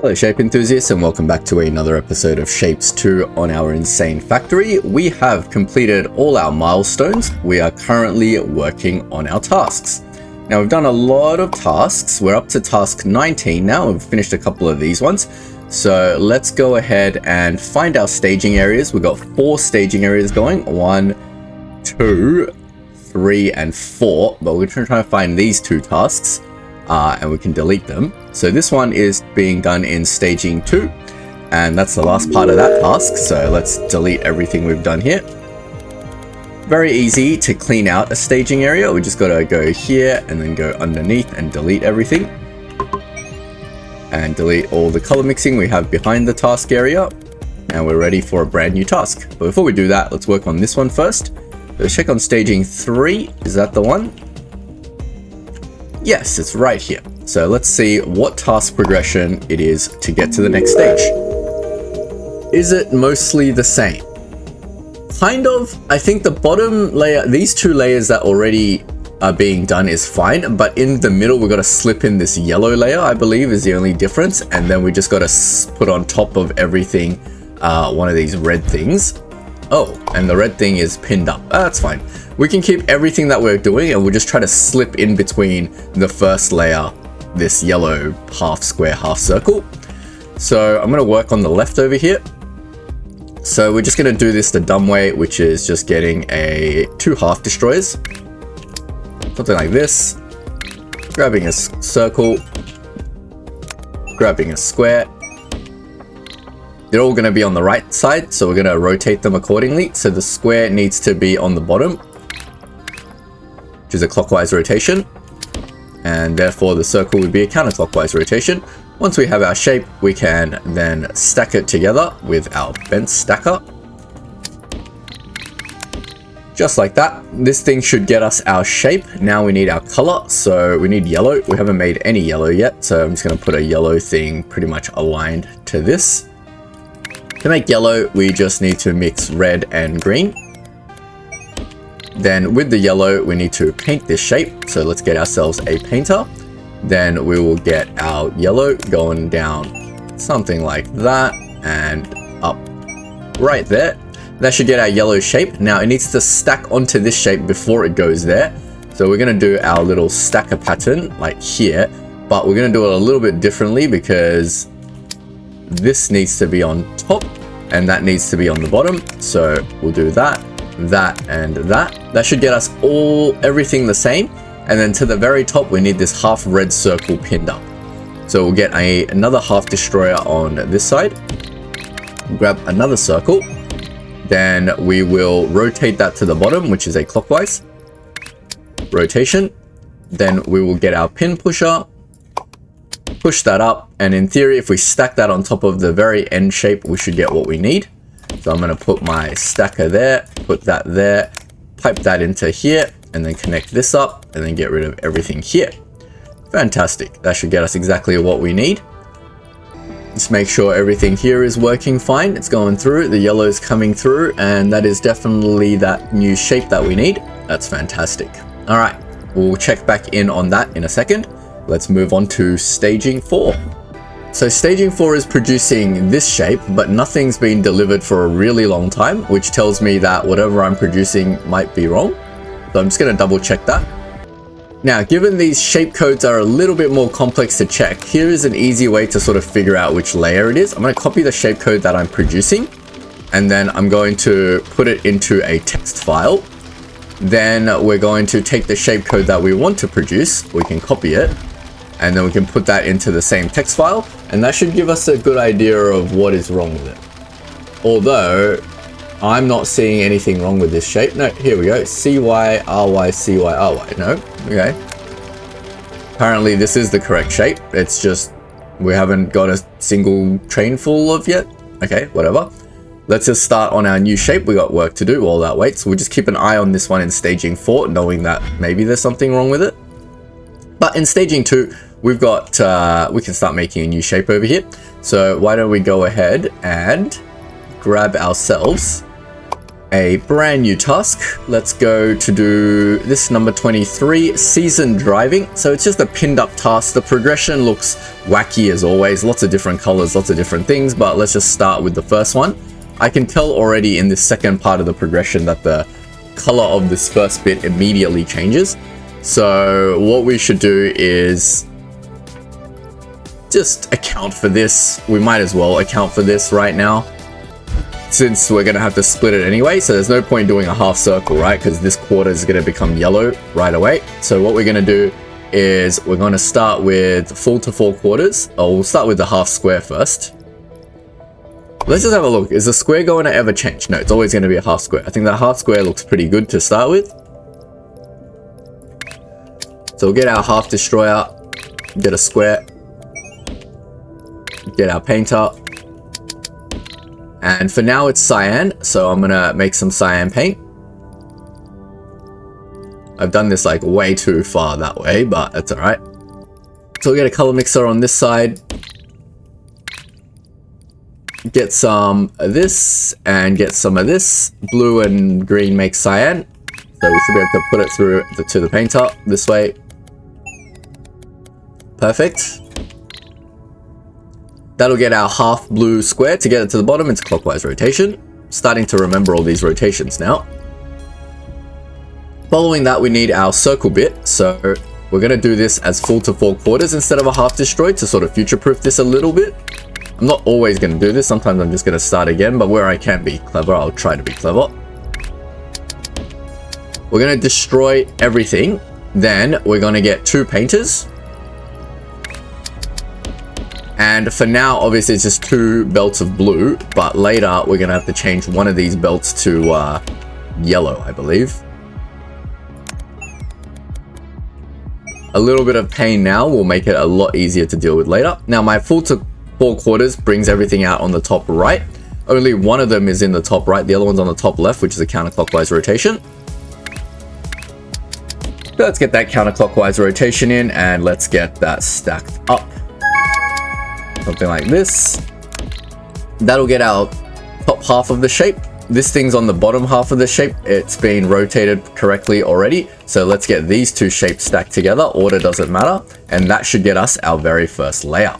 Hello shape enthusiasts, and welcome back to another episode of Shapes 2 on our insane factory. We have completed all our milestones. We are currently working on our tasks. Now we've done a lot of tasks. We're up to task 19 now. We've finished a couple of these ones. So let's go ahead and find our staging areas. We've got 4 staging areas going. 1, 2, 3, and 4. But we're trying to find these 2 tasks. And we can delete them. So this one is being done in staging 2, and that's the last part of that task. So let's delete everything we've done here. Very easy to clean out a staging area. We just gotta go here and then go underneath and delete everything. And delete all the color mixing we have behind the task area. And we're ready for a brand new task. But before we do that, let's work on this one first. Let's check on staging 3. Is that the one? Yes, it's right here. So let's see what task progression it is to get to the next stage. Is it mostly the same? Kind of. I think the bottom layer, these 2 layers that already are being done is fine, but in the middle we've got to slip in this yellow layer, I believe is the only difference, and then we just got to put on top of everything one of these red things. Oh, and the red thing is pinned up. That's fine. We can keep everything that we're doing, and we'll just try to slip in between the first layer, this yellow half square, half circle. So I'm going to work on the left over here. So we're just going to do this the dumb way, which is just getting 2 half destroyers. Something like this. Grabbing a circle. Grabbing a square. They're all going to be on the right side, so we're going to rotate them accordingly. So the square needs to be on the bottom, which is a clockwise rotation, and therefore the circle would be a counterclockwise rotation. Once we have our shape, we can then stack it together with our bent stacker. Just like that. This thing should get us our shape. Now we need our color, so we need yellow. We haven't made any yellow yet, so I'm just going to put a yellow thing pretty much aligned to this. To make yellow, we just need to mix red and green. Then with the yellow, we need to paint this shape. So let's get ourselves a painter. Then we will get our yellow going down something like that and up right there. That should get our yellow shape. Now it needs to stack onto this shape before it goes there. So we're going to do our little stacker pattern like here, but we're going to do it a little bit differently because this needs to be on top and that needs to be on the bottom. So we'll do that, that, and that. That should get us everything the same. And then to the very top, we need this half red circle pinned up. So we'll get another half destroyer on this side. Grab another circle. Then we will rotate that to the bottom, which is a clockwise rotation. Then we will get our pin pusher. Push that up, and in theory, if we stack that on top of the very end shape, we should get what we need. So I'm going to put my stacker there, put that there, pipe that into here, and then connect this up, and then get rid of everything here. Fantastic. That should get us exactly what we need. Just make sure everything here is working fine. It's going through, the yellow is coming through, and that is definitely that new shape that we need. That's fantastic. All right, we'll check back in on that in a second. Let's move on to staging 4. So staging 4 is producing this shape, but nothing's been delivered for a really long time, which tells me that whatever I'm producing might be wrong. So I'm just going to double check that. Now, given these shape codes are a little bit more complex to check, here is an easy way to sort of figure out which layer it is. I'm going to copy the shape code that I'm producing, and then I'm going to put it into a text file. Then we're going to take the shape code that we want to produce. We can copy it. And then we can put that into the same text file, and that should give us a good idea of what is wrong with it. Although, I'm not seeing anything wrong with this shape. No, here we go. CYRY, CYRY. No, okay. Apparently this is the correct shape. It's just, we haven't got a single train full of yet. Okay, whatever. Let's just start on our new shape. We got work to do while that waits. We'll just keep an eye on this one in staging 4, knowing that maybe there's something wrong with it. But in staging 2, we've got, we can start making a new shape over here. So why don't we go ahead and grab ourselves a brand new task. Let's go to do this number 23, season driving. So it's just a pinned up task. The progression looks wacky as always, lots of different colors, lots of different things, but let's just start with the first one. I can tell already in this second part of the progression that the color of this first bit immediately changes. So what we should do is just account for this. We might as well account for this right now, since we're going to have to split it anyway. So there's no point doing a half circle, right? Because this quarter is going to become yellow right away. So what we're going to do is we're going to start with full to 4 quarters. Oh, we'll start with the half square first. Let's just have a look. Is the square going to ever change? No, it's always going to be a half square. I think that half square looks pretty good to start with. So we'll get our half destroyer, get a square, get our painter, and for now it's cyan, so I'm gonna make some cyan paint. I've done this like way too far that way, but that's all right. So we'll get a color mixer on this side, get some of this and get some of this. Blue and green make cyan, so we should be able to put it through to the painter this way. Perfect. That'll get our half blue square. To get it to the bottom, it's clockwise rotation. Starting to remember all these rotations now. Following that, we need our circle bit. So we're going to do this as full to 4 quarters instead of a half destroyed to sort of future-proof this a little bit. I'm not always going to do this. Sometimes I'm just going to start again, but where I can be clever, I'll try to be clever. We're going to destroy everything. Then we're going to get 2 painters. And for now, obviously, it's just 2 belts of blue, but later we're going to have to change one of these belts to yellow, I believe. A little bit of pain now will make it a lot easier to deal with later. Now, my full to 4 quarters brings everything out on the top right. Only one of them is in the top right. The other one's on the top left, which is a counterclockwise rotation. So let's get that counterclockwise rotation in, and let's get that stacked up. Something like this. That'll get our top half of the shape. This thing's on the bottom half of the shape. It's been rotated correctly already. So let's get these 2 shapes stacked together. Order doesn't matter. And that should get us our very first layer.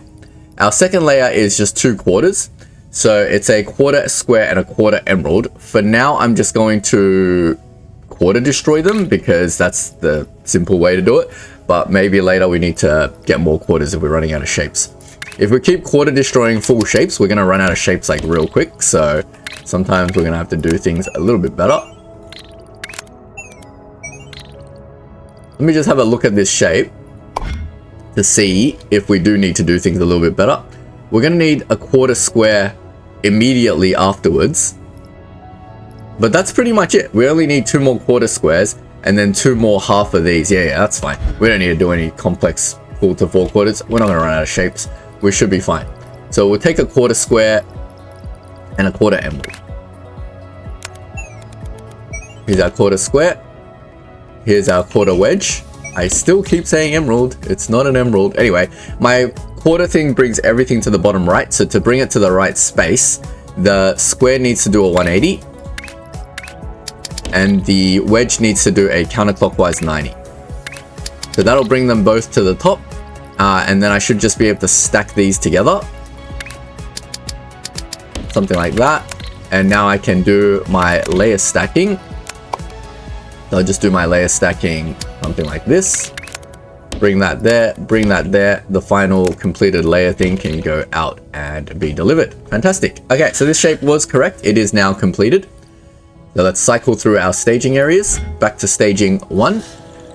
Our second layer is just 2 quarters. So it's a quarter square and a quarter emerald. For now, I'm just going to quarter destroy them because that's the simple way to do it. But maybe later we need to get more quarters if we're running out of shapes. If we keep quarter destroying full shapes, we're going to run out of shapes like real quick. So sometimes we're going to have to do things a little bit better. Let me just have a look at this shape to see if we do need to do things a little bit better. We're going to need a quarter square immediately afterwards. But that's pretty much it. We only need 2 more quarter squares and then 2 more half of these. Yeah, that's fine. We don't need to do any complex full to 4 quarters. We're not going to run out of shapes. We should be fine. So we'll take a quarter square and a quarter emerald. Here's our quarter square. Here's our quarter wedge. I still keep saying emerald. It's not an emerald. Anyway, my quarter thing brings everything to the bottom right. So to bring it to the right space, the square needs to do a 180. And the wedge needs to do a counterclockwise 90. So that'll bring them both to the top. And then I should just be able to stack these together. Something like that. And now I can do my layer stacking. So I'll just do my layer stacking something like this. Bring that there, bring that there. The final completed layer thing can go out and be delivered. Fantastic. Okay, so this shape was correct. It is now completed. So let's cycle through our staging areas. Back to staging 1.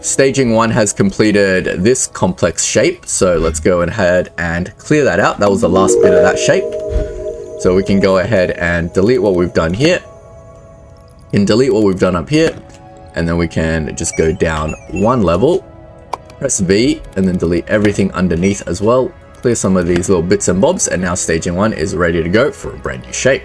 Staging 1 has completed this complex shape. So let's go ahead and clear that out. That was the last bit of that shape. So we can go ahead and delete what we've done here. And delete what we've done up here. And then we can just go down 1 level. Press V and then delete everything underneath as well. Clear some of these little bits and bobs. And now staging 1 is ready to go for a brand new shape.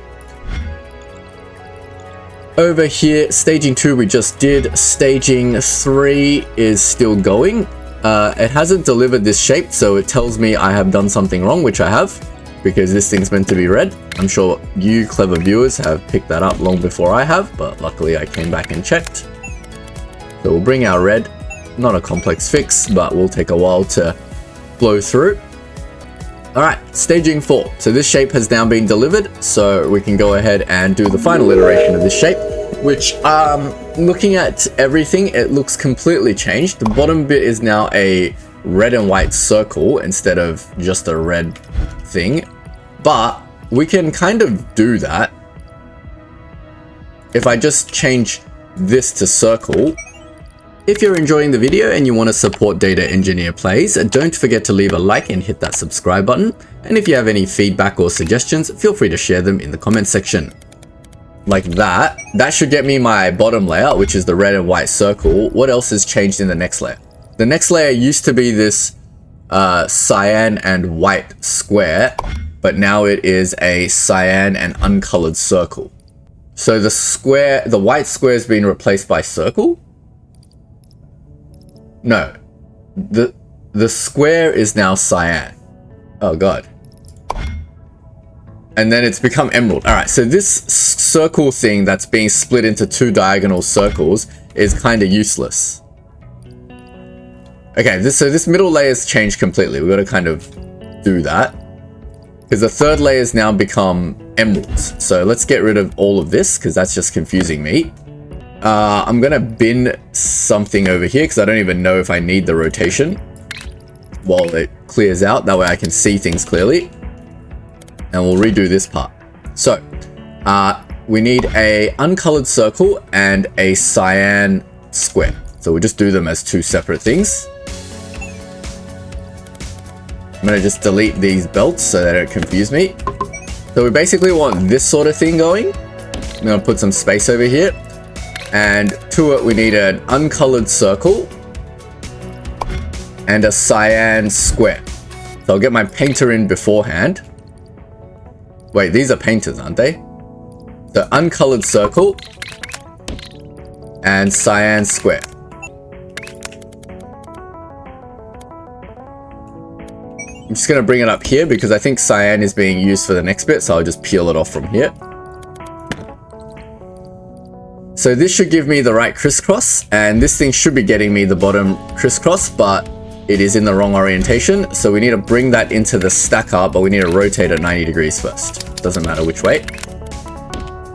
Over here, staging 2 we just did. Staging 3 is still going. It hasn't delivered this shape, so it tells me I have done something wrong, which I have. because this thing's meant to be red. I'm sure you clever viewers have picked that up long before I have, but luckily I came back and checked. So we'll bring our red, not a complex fix, but will take a while to flow through. Alright, staging 4. So this shape has now been delivered, so we can go ahead and do the final iteration of this shape, which, looking at everything, it looks completely changed. The bottom bit is now a red and white circle instead of just a red thing, but we can kind of do that. If I just change this to circle. If you're enjoying the video and you want to support Data Engineer Plays, don't forget to leave a like and hit that subscribe button. And if you have any feedback or suggestions, feel free to share them in the comment section. Like that. That should get me my bottom layer, which is the red and white circle. What else has changed in the next layer? The next layer used to be this cyan and white square, but now it is a cyan and uncolored circle. So the white square has been replaced by circle? No, the square is now cyan. Oh god. And then it's become emerald. All right, so this circle thing that's being split into 2 diagonal circles is kind of useless. Okay, so this middle layer's changed completely. We've got to kind of do that, because the third layer has now become emeralds. So let's get rid of all of this, because that's just confusing me. I'm gonna bin something over here because I don't even know if I need the rotation while it clears out. That way I can see things clearly. And we'll redo this part. So, we need a uncolored circle and a cyan square. So we'll just do them as 2 separate things. I'm gonna just delete these belts so they don't confuse me. So we basically want this sort of thing going. I'm gonna put some space over here. And to it, we need an uncolored circle and a cyan square. So I'll get my painter in beforehand. Wait, these are painters, aren't they? The uncolored circle and cyan square. I'm just going to bring it up here because I think cyan is being used for the next bit, so I'll just peel it off from here. So this should give me the right crisscross, and this thing should be getting me the bottom crisscross, but it is in the wrong orientation. So we need to bring that into the stacker, but we need to rotate it 90 degrees first. Doesn't matter which way.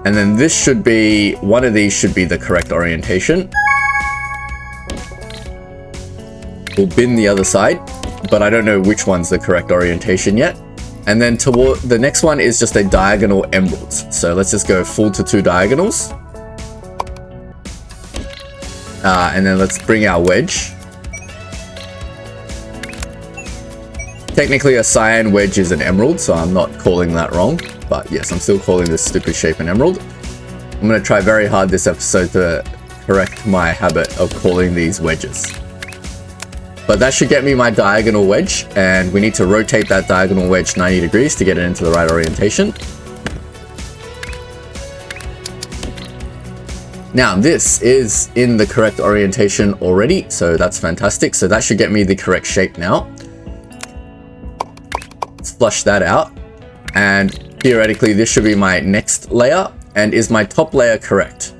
And then this should be, one of these should be the correct orientation. We'll bin the other side, but I don't know which one's the correct orientation yet. And then toward the next one is just a diagonal emeralds. So let's just go full to 2 diagonals. And then let's bring our wedge. Technically a cyan wedge is an emerald, so I'm not calling that wrong. But yes, I'm still calling this stupid shape an emerald. I'm going to try very hard this episode to correct my habit of calling these wedges. But that should get me my diagonal wedge, and we need to rotate that diagonal wedge 90 degrees to get it into the right orientation. Now this is in the correct orientation already, so that's fantastic. So that should get me the correct shape now. Let's flush that out, and theoretically this should be my next layer. And is my top layer correct?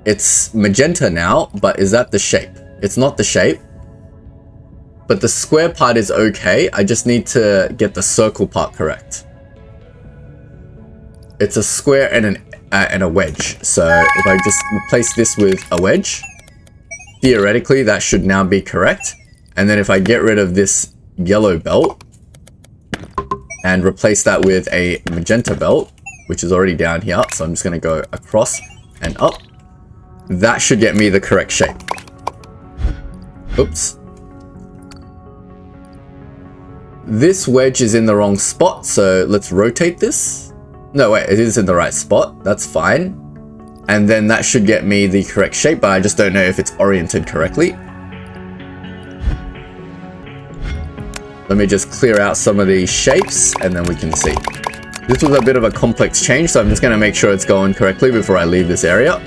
It's magenta now, but is that the shape? It's not the shape, but the square part is okay. I just need to get the circle part correct. It's a square and a wedge. So if I just replace this with a wedge, theoretically that should now be correct. And then if I get rid of this yellow belt and replace that with a magenta belt, which is already down here, so I'm just going to go across and up, that should get me the correct shape. Oops. This wedge is in the wrong spot, so let's rotate this. No, wait, it is in the right spot. That's fine. And then that should get me the correct shape, but I just don't know if it's oriented correctly. Let me just clear out some of these shapes, and then we can see. This was a bit of a complex change, so I'm just going to make sure it's going correctly before I leave this area.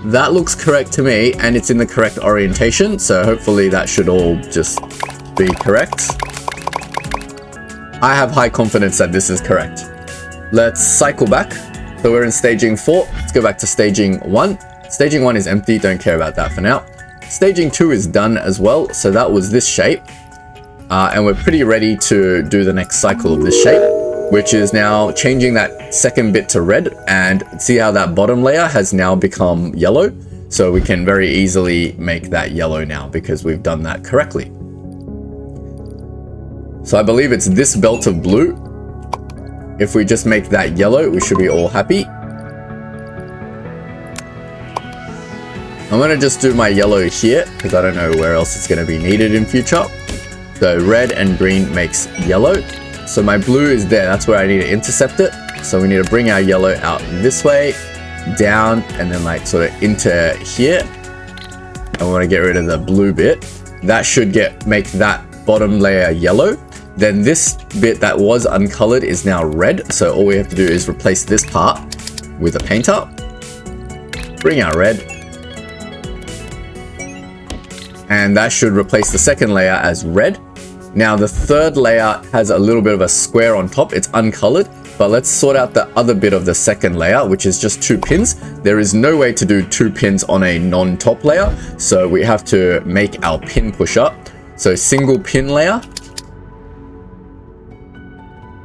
That looks correct to me, and it's in the correct orientation, so hopefully that should all just be correct. I have high confidence that this is correct. Let's cycle back. So we're in staging 4. Let's go back to staging 1. Staging 1 is empty, don't care about that for now. Staging 2 is done as well, so that was this shape. And we're pretty ready to do the next cycle of this shape, which is now changing that second bit to red, and see how that bottom layer has now become yellow. So we can very easily make that yellow now because we've done that correctly. So I believe it's this belt of blue. If we just make that yellow, we should be all happy. I'm gonna just do my yellow here because I don't know where else it's gonna be needed in future. So red and green makes yellow. So my blue is there, that's where I need to intercept it. So we need to bring our yellow out this way, down, and then like sort of into here. I want to get rid of the blue bit. That should make that bottom layer yellow. Then this bit that was uncolored is now red. So all we have to do is replace this part with a painter. Bring out red. And that should replace the second layer as red. Now the third layer has a little bit of a square on top. It's uncolored, but let's sort out the other bit of the second layer, which is just 2 pins. There is no way to do 2 pins on a non-top layer. So we have to make our pin pusher. So single pin layer.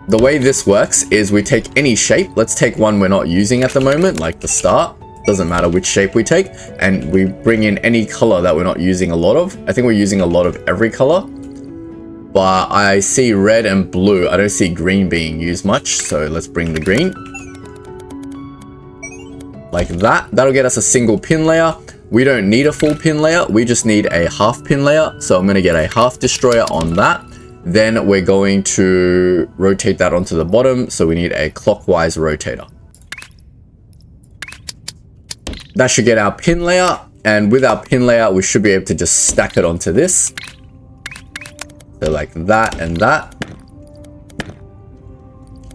The way this works is we take any shape. Let's take one we're not using at the moment, like the star. Doesn't matter which shape we take. And we bring in any color that we're not using a lot of. I think we're using a lot of every color. But I see red and blue. I don't see green being used much. So let's bring the green. Like that. That'll get us a single pin layer. We don't need a full pin layer. We just need a half pin layer. So I'm going to get a half destroyer on that. Then we're going to rotate that onto the bottom. So we need a clockwise rotator. That should get our pin layer. And with our pin layer, we should be able to just stack it onto this. So like that and that.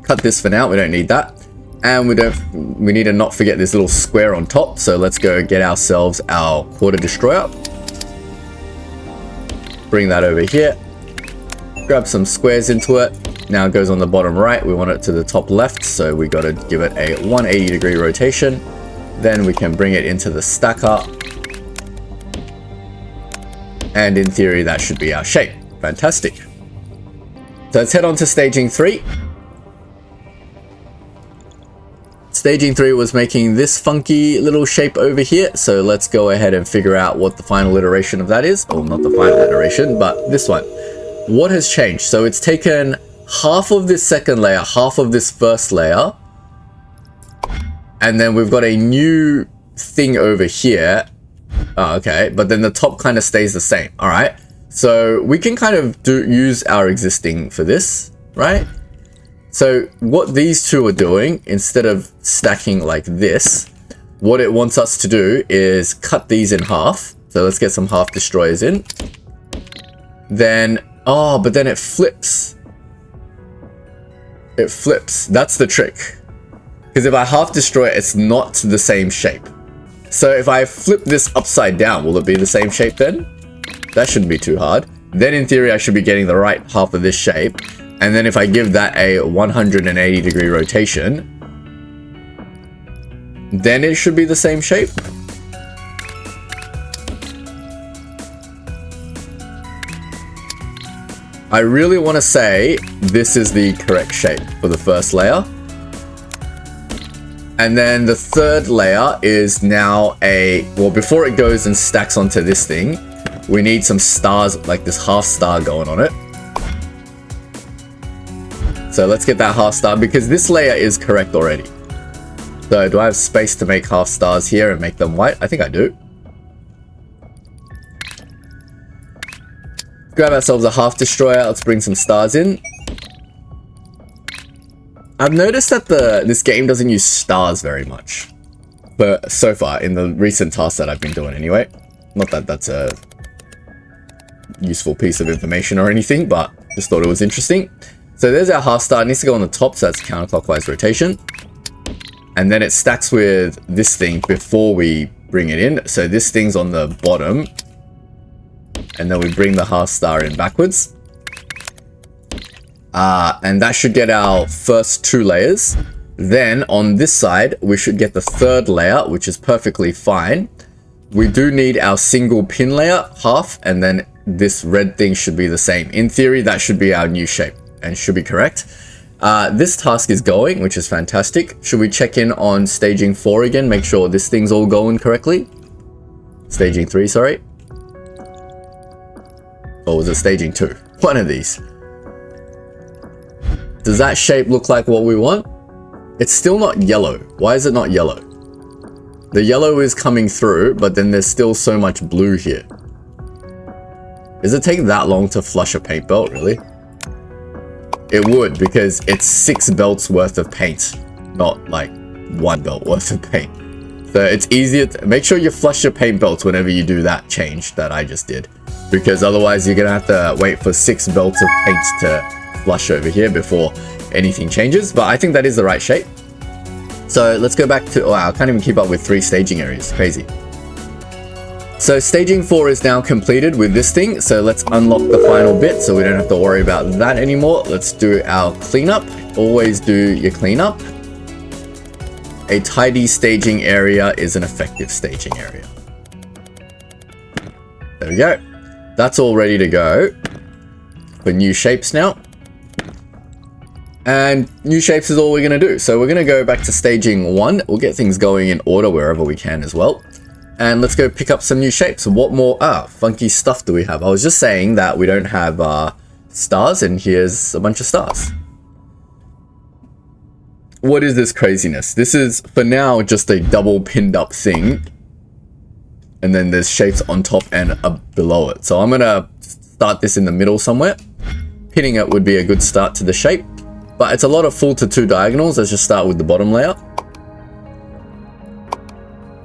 Cut this for now. We don't need that. And we need to not forget this little square on top. So let's go get ourselves our quarter destroyer. Bring that over here. Grab some squares into it. Now it goes on the bottom right. We want it to the top left. So we got to give it a 180-degree rotation. Then we can bring it into the stacker. And in theory, that should be our shape. Fantastic. So let's head on to staging 3. Staging 3 was making this funky little shape over here. So let's go ahead and figure out what the final iteration of that is. Oh, not the final iteration, but this one. What has changed? So it's taken half of this second layer, half of this first layer. And then we've got a new thing over here. Oh, okay. But then the top kind of stays the same. All right. So we can kind of use our existing for this, right? So what these two are doing, instead of stacking like this, what it wants us to do is cut these in half. So let's get some half destroyers in. Then, oh, but then it flips. It flips. That's the trick. Because if I half destroy it, it's not the same shape. So if I flip this upside down, will it be the same shape then? That shouldn't be too hard. Then in theory, I should be getting the right half of this shape. And then if I give that a 180-degree rotation, then it should be the same shape. I really want to say this is the correct shape for the first layer. And then the third layer is now well, before it goes and stacks onto this thing, we need some stars, like this half star going on it. So let's get that half star because this layer is correct already. So do I have space to make half stars here and make them white? I think I do. Grab ourselves a half destroyer. Let's bring some stars in. I've noticed that this game doesn't use stars very much. But so far, in the recent tasks that I've been doing anyway. Not that that's a useful piece of information or anything, but just thought it was interesting. So there's our half star. It needs to go on the top, so that's counterclockwise rotation. And then it stacks with this thing before we bring it in. So this thing's on the bottom. And then we bring the half star in backwards. And that should get our first 2 layers. Then on this side, we should get the 3rd layer, which is perfectly fine. We do need our single pin layer, half, and then this red thing should be the same. In theory, that should be our new shape and should be correct. This task is going, which is fantastic. Should we check in on staging 4 again? Make sure this thing's all going correctly. Staging 3, sorry. Or was it staging 2? One of these. Does that shape look like what we want? It's still not yellow. Why is it not yellow? The yellow is coming through, but then there's still so much blue here. Does it take that long to flush a paint belt, really? It would, because it's 6 belts worth of paint, not like 1 belt worth of paint. So it's easier to make sure you flush your paint belts whenever you do that change that I just did, because otherwise you're gonna have to wait for 6 belts of paint to flush over here before anything changes. But I think that is the right shape. So let's go back to, wow, I can't even keep up with 3 staging areas, crazy. So staging 4 is now completed with this thing. So let's unlock the final bit so we don't have to worry about that anymore. Let's do our cleanup. Always do your cleanup. A tidy staging area is an effective staging area. There we go. That's all ready to go for new shapes now. And new shapes is all we're going to do. So we're going to go back to staging 1. We'll get things going in order wherever we can as well. And let's go pick up some new shapes. What more funky stuff do we have? I was just saying that we don't have stars, and here's a bunch of stars. What is this craziness? This is, for now, just a double pinned up thing. And then there's shapes on top and below it. So I'm going to start this in the middle somewhere. Pinning it would be a good start to the shape. But it's a lot of full to 2 diagonals. Let's just start with the bottom layer.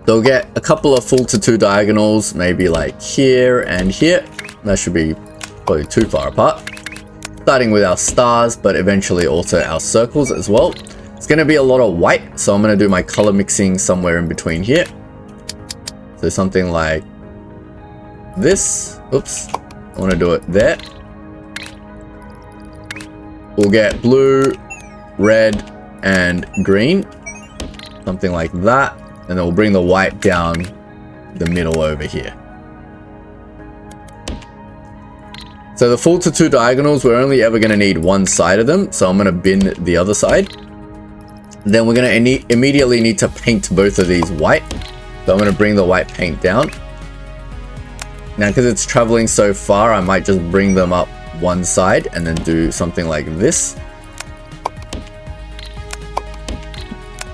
They'll get a couple of full to 2 diagonals, maybe like here and here. That should be probably too far apart. Starting with our stars, but eventually also our circles as well. It's going to be a lot of white, so I'm going to do my color mixing somewhere in between here. So something like this. Oops, I want to do it there. We'll get blue, red, and green. Something like that. And then we'll bring the white down the middle over here. So the full to 2 diagonals, we're only ever going to need one side of them. So I'm going to bin the other side. Then we're going to immediately need to paint both of these white. So I'm going to bring the white paint down. Now, because it's traveling so far, I might just bring them up one side and then do something like this.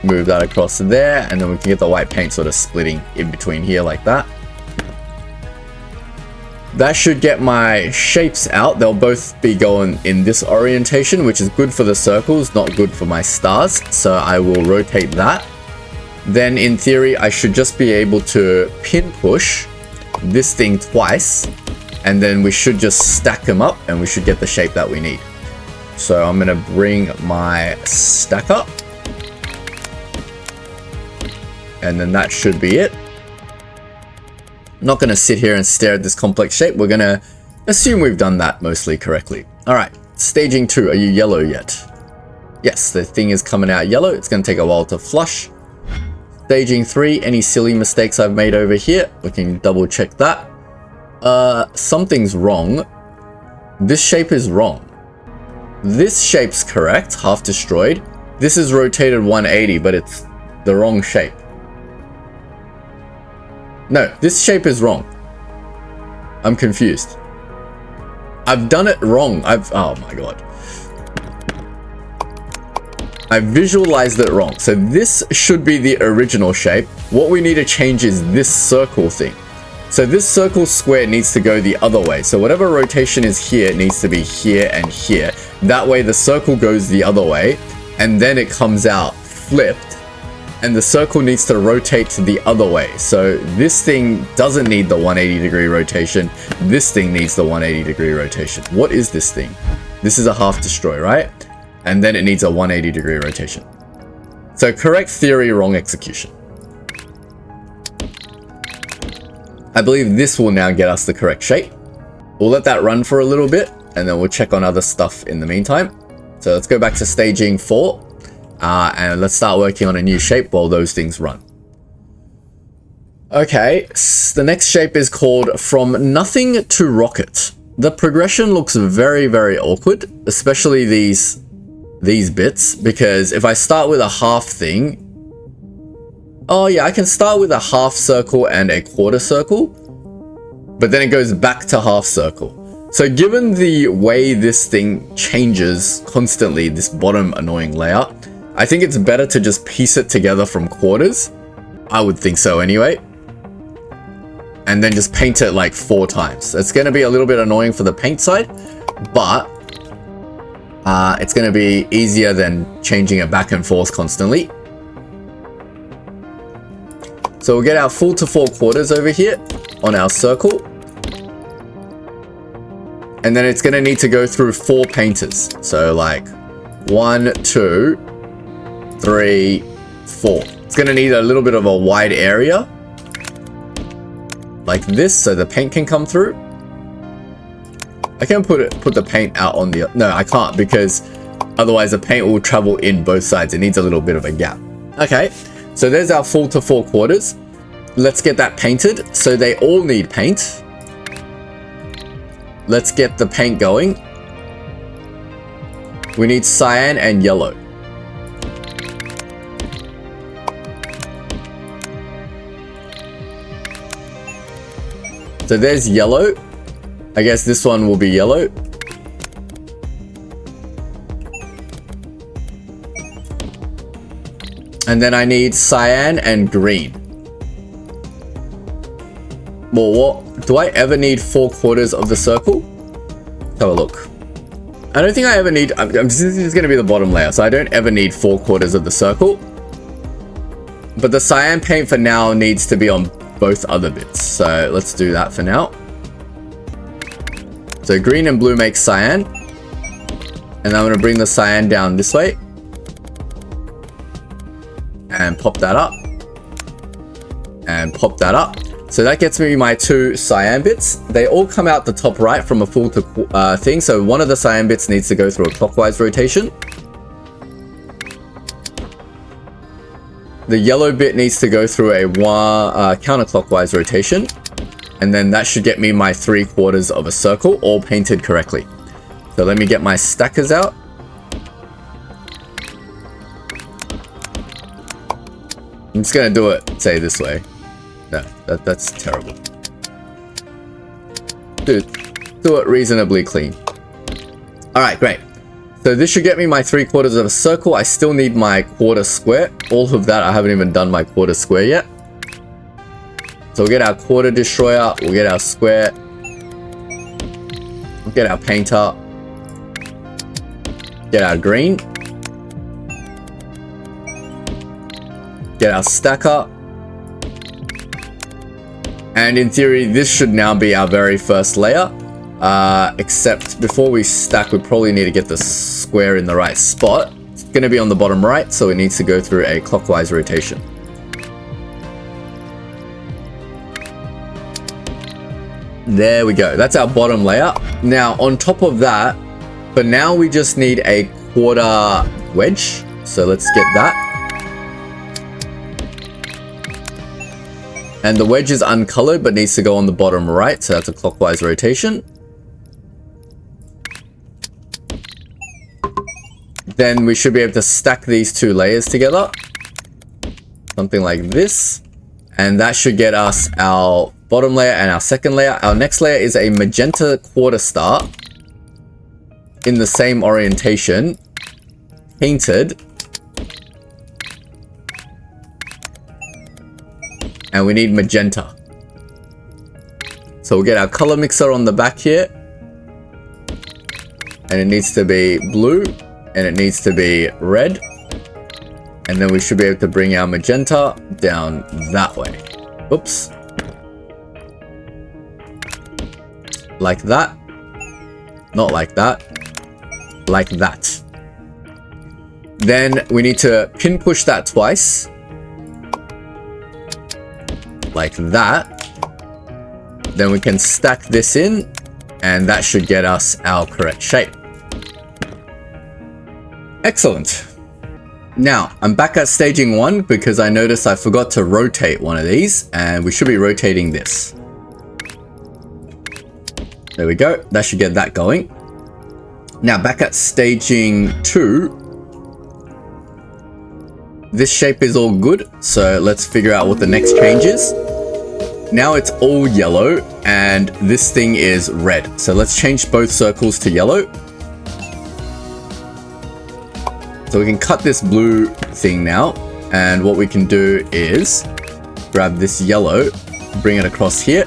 Move that across there, and then we can get the white paint sort of splitting in between here like that. That should get my shapes out. They'll both be going in this orientation, which is good for the circles, not good for my stars. So I will rotate that. Then in theory, I should just be able to pin push this thing twice, and then we should just stack them up and we should get the shape that we need. So I'm going to bring my stack up. And then that should be it. I'm not going to sit here and stare at this complex shape. We're going to assume we've done that mostly correctly. All right, staging 2, are you yellow yet? Yes, the thing is coming out yellow. It's going to take a while to flush. Staging 3, any silly mistakes I've made over here, we can double check that. Something's wrong. This shape is wrong. This shape's correct, half destroyed. This is rotated 180, but it's the wrong shape. No, this shape is wrong. I'm confused. I've done it wrong. Oh my god. I visualized it wrong. So this should be the original shape. What we need to change is this circle thing. So this circle square needs to go the other way. So whatever rotation is here, it needs to be here and here. That way the circle goes the other way, and then it comes out flipped. And the circle needs to rotate to the other way. So this thing doesn't need the 180-degree rotation. This thing needs the 180-degree rotation. What is this thing? This is a half destroy, right? And then it needs a 180-degree rotation. So correct theory, wrong execution. I believe this will now get us the correct shape. We'll let that run for a little bit, and then we'll check on other stuff in the meantime. So let's go back to staging 4 and let's start working on a new shape while those things run. Okay, the next shape is called From Nothing to Rocket. The progression looks very, very awkward, especially these bits, because if I start with a half thing, oh yeah, I can start with a half circle and a quarter circle, but then it goes back to half circle. So given the way this thing changes constantly, this bottom annoying layer, I think it's better to just piece it together from quarters. I would think so anyway. And then just paint it like 4 times. It's going to be a little bit annoying for the paint side, but it's going to be easier than changing it back and forth constantly. So we'll get our full to 4 quarters over here on our circle. And then it's going to need to go through 4 painters. So like 1, 2, 3, 4. It's going to need a little bit of a wide area. Like this, so the paint can come through. I can put the paint out on the... No, I can't, because otherwise the paint will travel in both sides. It needs a little bit of a gap. Okay, so there's our full to 4 quarters. Let's get that painted. So they all need paint. Let's get the paint going. We need cyan and yellow. So there's yellow. I guess this one will be yellow. And then I need cyan and green. Well, what? Do I ever need 4 quarters of the circle? Let's have a look. I don't think I ever need... this is going to be the bottom layer, so I don't ever need 4 quarters of the circle. But the cyan paint for now needs to be on both other bits. So let's do that for now. So green and blue make cyan. And I'm going to bring the cyan down this way. And pop that up. And pop that up. So that gets me my 2 cyan bits. They all come out the top right from a full to thing. So one of the cyan bits needs to go through a clockwise rotation. The yellow bit needs to go through a counterclockwise rotation. And then that should get me my 3 quarters of a circle, all painted correctly. So let me get my stackers out. I'm just going to do it, say, this way. No, that's terrible. Dude, do it reasonably clean. Alright, great. So this should get me my 3 quarters of a circle. I still need my quarter square. All of that, I haven't even done my quarter square yet. So we'll get our quarter destroyer. We'll get our square. We'll get our painter. Get our green. Get our stacker. And in theory, this should now be our very first layer. Except before we stack, we probably need to get the square in the right spot. It's going to be on the bottom right, so it needs to go through a clockwise rotation. There we go. That's our bottom layer. Now, on top of that, for now, we just need a quarter wedge. So let's get that. And the wedge is uncolored, but needs to go on the bottom right. So that's a clockwise rotation. Then we should be able to stack these 2 layers together. Something like this. And that should get us our bottom layer and our second layer. Our next layer is a magenta quarter star. In the same orientation. Painted. And we need magenta. So we'll get our color mixer on the back here. And it needs to be blue. And it needs to be red. And then we should be able to bring our magenta down that way. Oops. Like that. Not like that. Like that. Then we need to pin push that twice. Like that. Then we can stack this in, and that should get us our correct shape. Excellent. Now, I'm back at staging 1 because I noticed I forgot to rotate one of these, and we should be rotating this. There we go. That should get that going. Now, back at staging 2, this shape is all good, so let's figure out what the next change is. Now it's all yellow, and this thing is red. So let's change both circles to yellow. So we can cut this blue thing now, and what we can do is grab this yellow, bring it across here.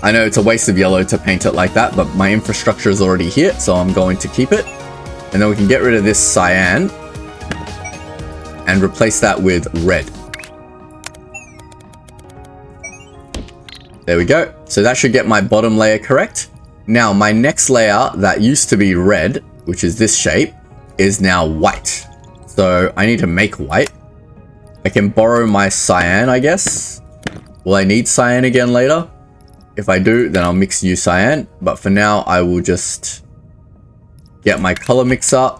I know it's a waste of yellow to paint it like that, but my infrastructure is already here, so I'm going to keep it. And then we can get rid of this cyan and replace that with red. There we go. So that should get my bottom layer correct. Now my next layer that used to be red, which is this shape, is now white. So I need to make white. I can borrow my cyan, I guess. Will I need cyan again later? If I do, then I'll mix new cyan. But for now, I will just get my color mixer,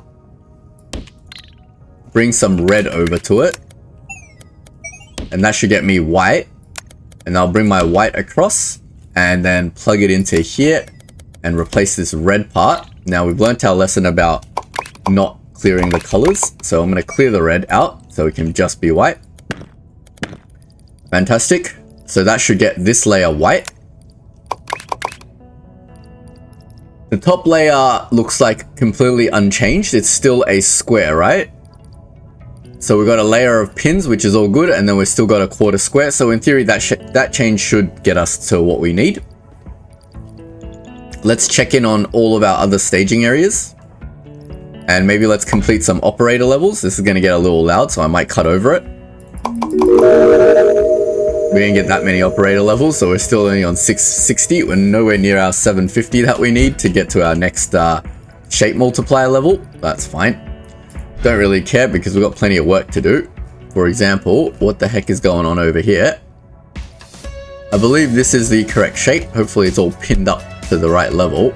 bring some red over to it, and that should get me white. And I'll bring my white across and then plug it into here and replace this red part. Now we've learned our lesson about not clearing the colors, so I'm going to clear the red out so it can just be white. Fantastic. So that should get this layer white. The top layer looks like completely unchanged. It's still a square, right? So we've got a layer of pins, which is all good, and then we've still got a quarter square. So in theory, that change should get us to what we need. Let's check in on all of our other staging areas. And maybe let's complete some operator levels. This is going to get a little loud, so I might cut over it. We didn't get that many operator levels, so we're still only on 660. We're nowhere near our 750 that we need to get to our next shape multiplier level. That's fine. Don't really care because we've got plenty of work to do. For example, what the heck is going on over here? I believe this is the correct shape. Hopefully it's all pinned up to the right level.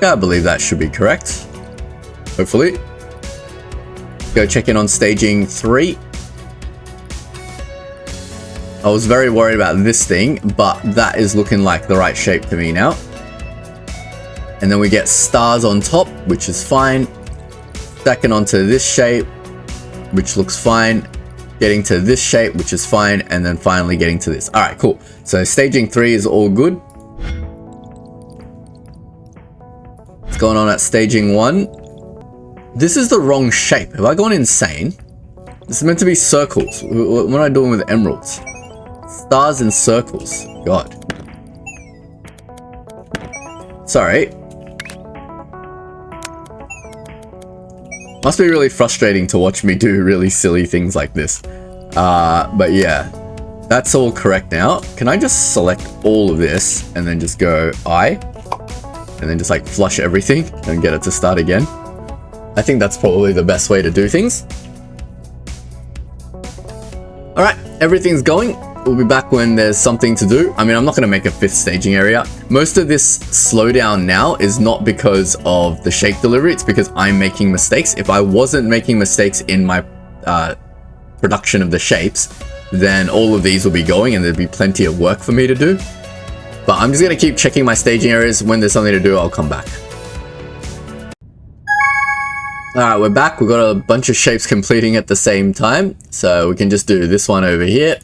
I believe that should be correct. Hopefully. Go check in on staging 3. I was very worried about this thing, but that is looking like the right shape to me now. And then we get stars on top, which is fine. Stacking onto this shape, which looks fine. Getting to this shape, which is fine. And then finally getting to this. All right, cool. So staging 3 is all good. What's going on at staging 1? This is the wrong shape. Have I gone insane? This is meant to be circles. What am I doing with emeralds? Stars and circles. God. Sorry. Must be really frustrating to watch me do really silly things like this. But yeah, that's all correct now. Can I just select all of this and then just go I? And then just like flush everything and get it to start again? I think that's probably the best way to do things. All right, everything's going. We'll be back when there's something to do. I mean, I'm not going to make a 5th staging area. Most of this slowdown now is not because of the shape delivery. It's because I'm making mistakes. If I wasn't making mistakes in my production of the shapes, then all of these will be going and there'd be plenty of work for me to do. But I'm just going to keep checking my staging areas. When there's something to do, I'll come back. All right, we're back. We've got a bunch of shapes completing at the same time. So we can just do this one over here.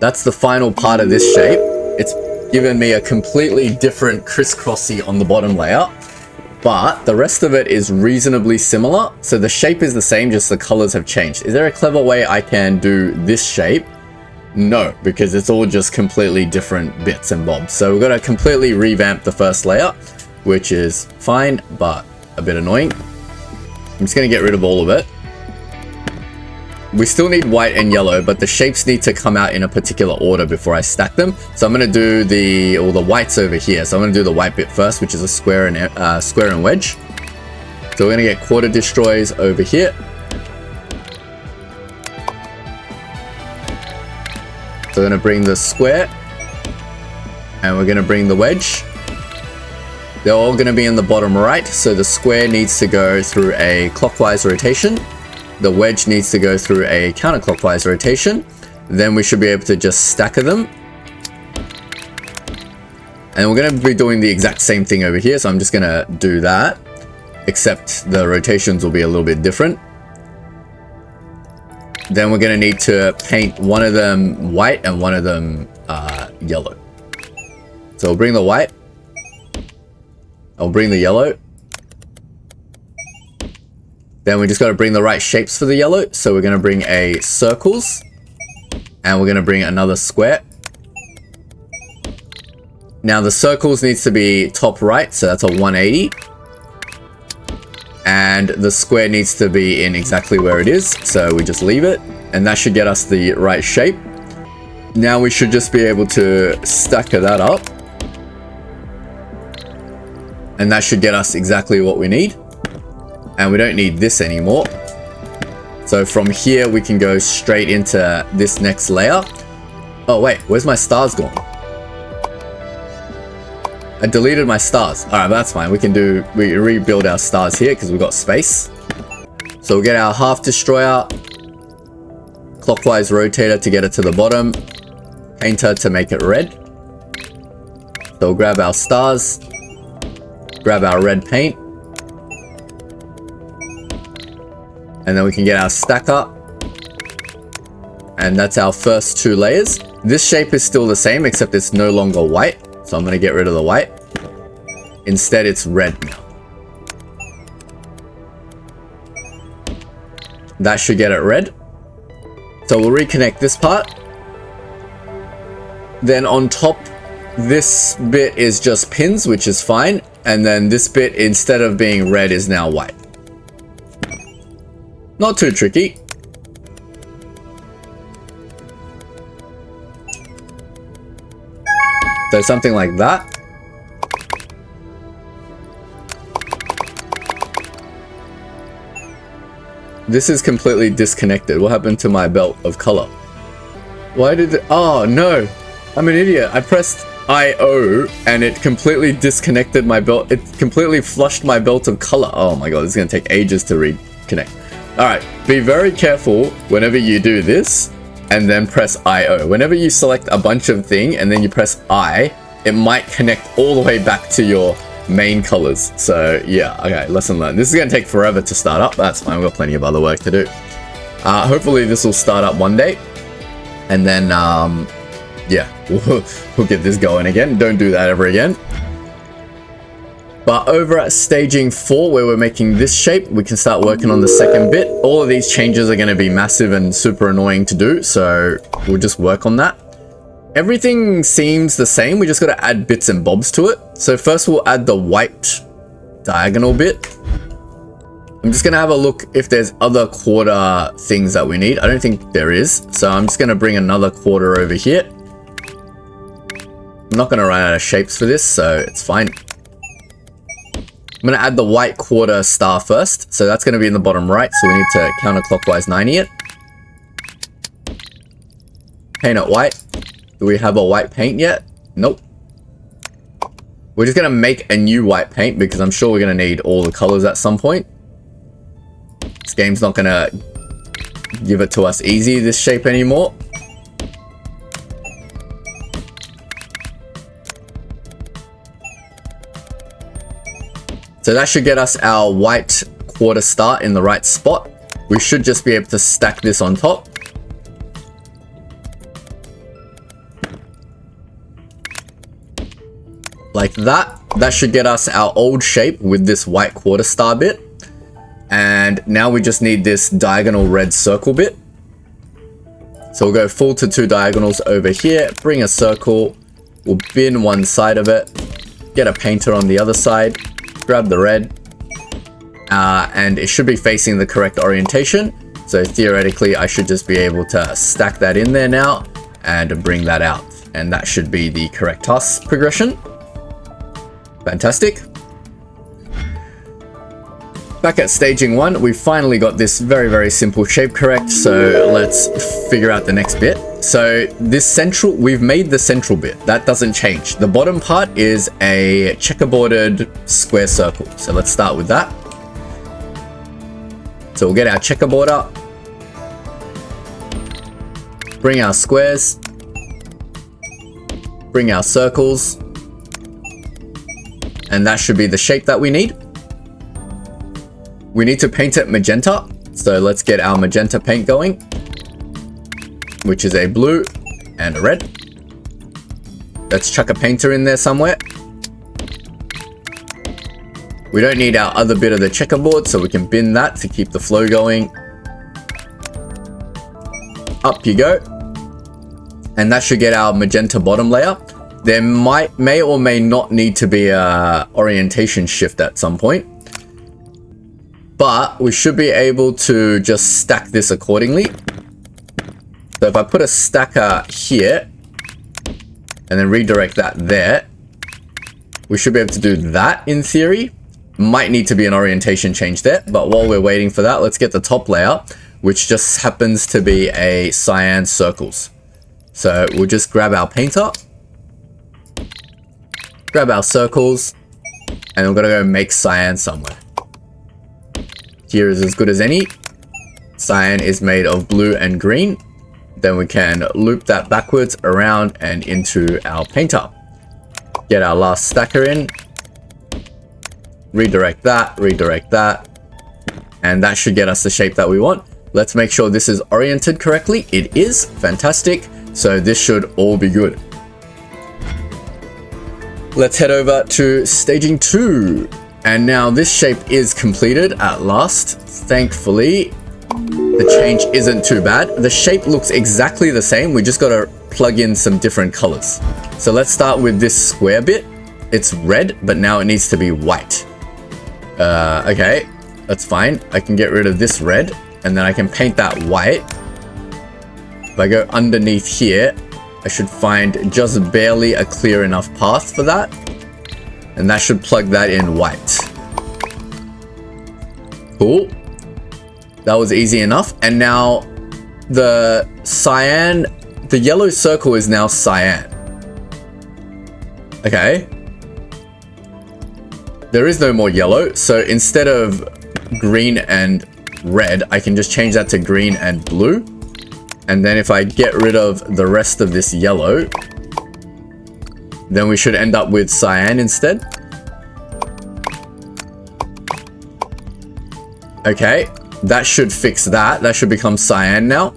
That's the final part of this shape. It's given me a completely different crisscrossy on the bottom layer, but the rest of it is reasonably similar. So the shape is the same, just the colors have changed. Is there a clever way I can do this shape? No, because it's all just completely different bits and bobs. So we've got to completely revamp the first layer, which is fine, but a bit annoying. I'm just going to get rid of all of it. We still need white and yellow, but the shapes need to come out in a particular order before I stack them. So I'm going to do the whites over here. So I'm going to do the white bit first, which is a square and wedge. So we're going to get quarter destroys over here. So we're going to bring the square, and we're going to bring the wedge, They're all going to be in the bottom right, so the square needs to go through a clockwise rotation. The wedge needs to go through a counterclockwise rotation. Then we should be able to just stack them. And we're going to be doing the exact same thing over here, so I'm just going to do that. Except the rotations will be a little bit different. Then we're going to need to paint one of them white and one of them yellow. So we'll bring the white. I'll bring the yellow. Then we just got to bring the right shapes for the yellow. So we're going to bring a circles. And we're going to bring another square. Now the circles needs to be top right. So that's a 180. And the square needs to be in exactly where it is. So we just leave it. And that should get us the right shape. Now we should just be able to stack that up. And that should get us exactly what we need. And we don't need this anymore. So from here, we can go straight into this next layer. Oh, wait, where's my stars gone? I deleted my stars. All right, that's fine. We rebuild our stars here because we've got space. So we'll get our half destroyer, clockwise rotator to get it to the bottom, painter to make it red. So we'll grab our stars, grab our red paint, and then we can get our stacker. And that's our first two layers. This shape is still the same, except it's no longer white. So I'm going to get rid of the white. Instead, it's red now. That should get it red. So we'll reconnect this part. Then on top, this bit is just pins, which is fine. And then this bit, instead of being red, is now white. Not too tricky. So something like that. This is completely disconnected. What happened to my belt of color? Why did it... Oh, no. I'm an idiot. I pressed IO and it completely disconnected my belt. It completely flushed my belt of color. Oh my god, this is going to take ages to reconnect. Alright, be very careful whenever you do this and then press IO. Whenever you select a bunch of thing and then you press I, it might connect all the way back to your main colors. So yeah, okay, lesson learned. This is going to take forever to start up. That's fine, we've got plenty of other work to do. Hopefully this will start up one day. And then, yeah, we'll get this going again. Don't do that ever again. But over at staging 4, where we're making this shape, we can start working on the second bit. All of these changes are going to be massive and super annoying to do, so we'll just work on that. Everything seems the same, we just got to add bits and bobs to it. So first we'll add the white diagonal bit. I'm just going to have a look if there's other quarter things that we need. I don't think there is, so I'm just going to bring another quarter over here. I'm not going to run out of shapes for this, so it's fine. I'm going to add the white quarter star first. So that's going to be in the bottom right. So we need to counterclockwise 90 it. Paint it white. Do we have a white paint yet? Nope. We're just going to make a new white paint because I'm sure we're going to need all the colors at some point. This game's not going to give it to us easy, this shape anymore. So that should get us our white quarter star in the right spot. We should just be able to stack this on top. Like that. That should get us our old shape with this white quarter star bit. And now we just need this diagonal red circle bit. So we'll go full to 2 diagonals over here, bring a circle, we'll bin one side of it, get a painter on the other side, grab the red, and it should be facing the correct orientation. So theoretically, I should just be able to stack that in there now and bring that out. And that should be the correct task progression. Fantastic. Back at staging 1, we finally got this very, very simple shape correct. So let's figure out the next bit. So this central, we've made the central bit. That doesn't change. The bottom part is a checkerboarded square circle. So let's start with that. So we'll get our checkerboard up. Bring our squares. Bring our circles. And that should be the shape that we need. We need to paint it magenta. So let's get our magenta paint going, which is a blue and a red. Let's chuck a painter in there somewhere. We don't need our other bit of the checkerboard, so we can bin that to keep the flow going. Up you go. And that should get our magenta bottom layer. There may or may not need to be a orientation shift at some point, but we should be able to just stack this accordingly. So if I put a stacker here and then redirect that there, we should be able to do that in theory. Might need to be an orientation change there, but while we're waiting for that, let's get the top layer, which just happens to be a cyan circles. So we'll just grab our painter, grab our circles, and we're gonna go make cyan somewhere. Here is as good as any. Cyan is made of blue and green. Then we can loop that backwards around and into our painter. Get our last stacker in. Redirect that, and that should get us the shape that we want. Let's make sure this is oriented correctly. It is. Fantastic. So this should all be good. Let's head over to staging 2. And now this shape is completed at last. Thankfully, the change isn't too bad. The shape looks exactly the same. We just got to plug in some different colors. So let's start with this square bit. It's red, but now it needs to be white. Okay, that's fine. I can get rid of this red, and then I can paint that white. If I go underneath here, I should find just barely a clear enough path for that. And that should plug that in white. Cool. That was easy enough. And now the cyan, the yellow circle is now cyan. Okay. There is no more yellow. So instead of green and red, I can just change that to green and blue. And then if I get rid of the rest of this yellow, then we should end up with cyan instead. Okay, that should fix that. That should become cyan now.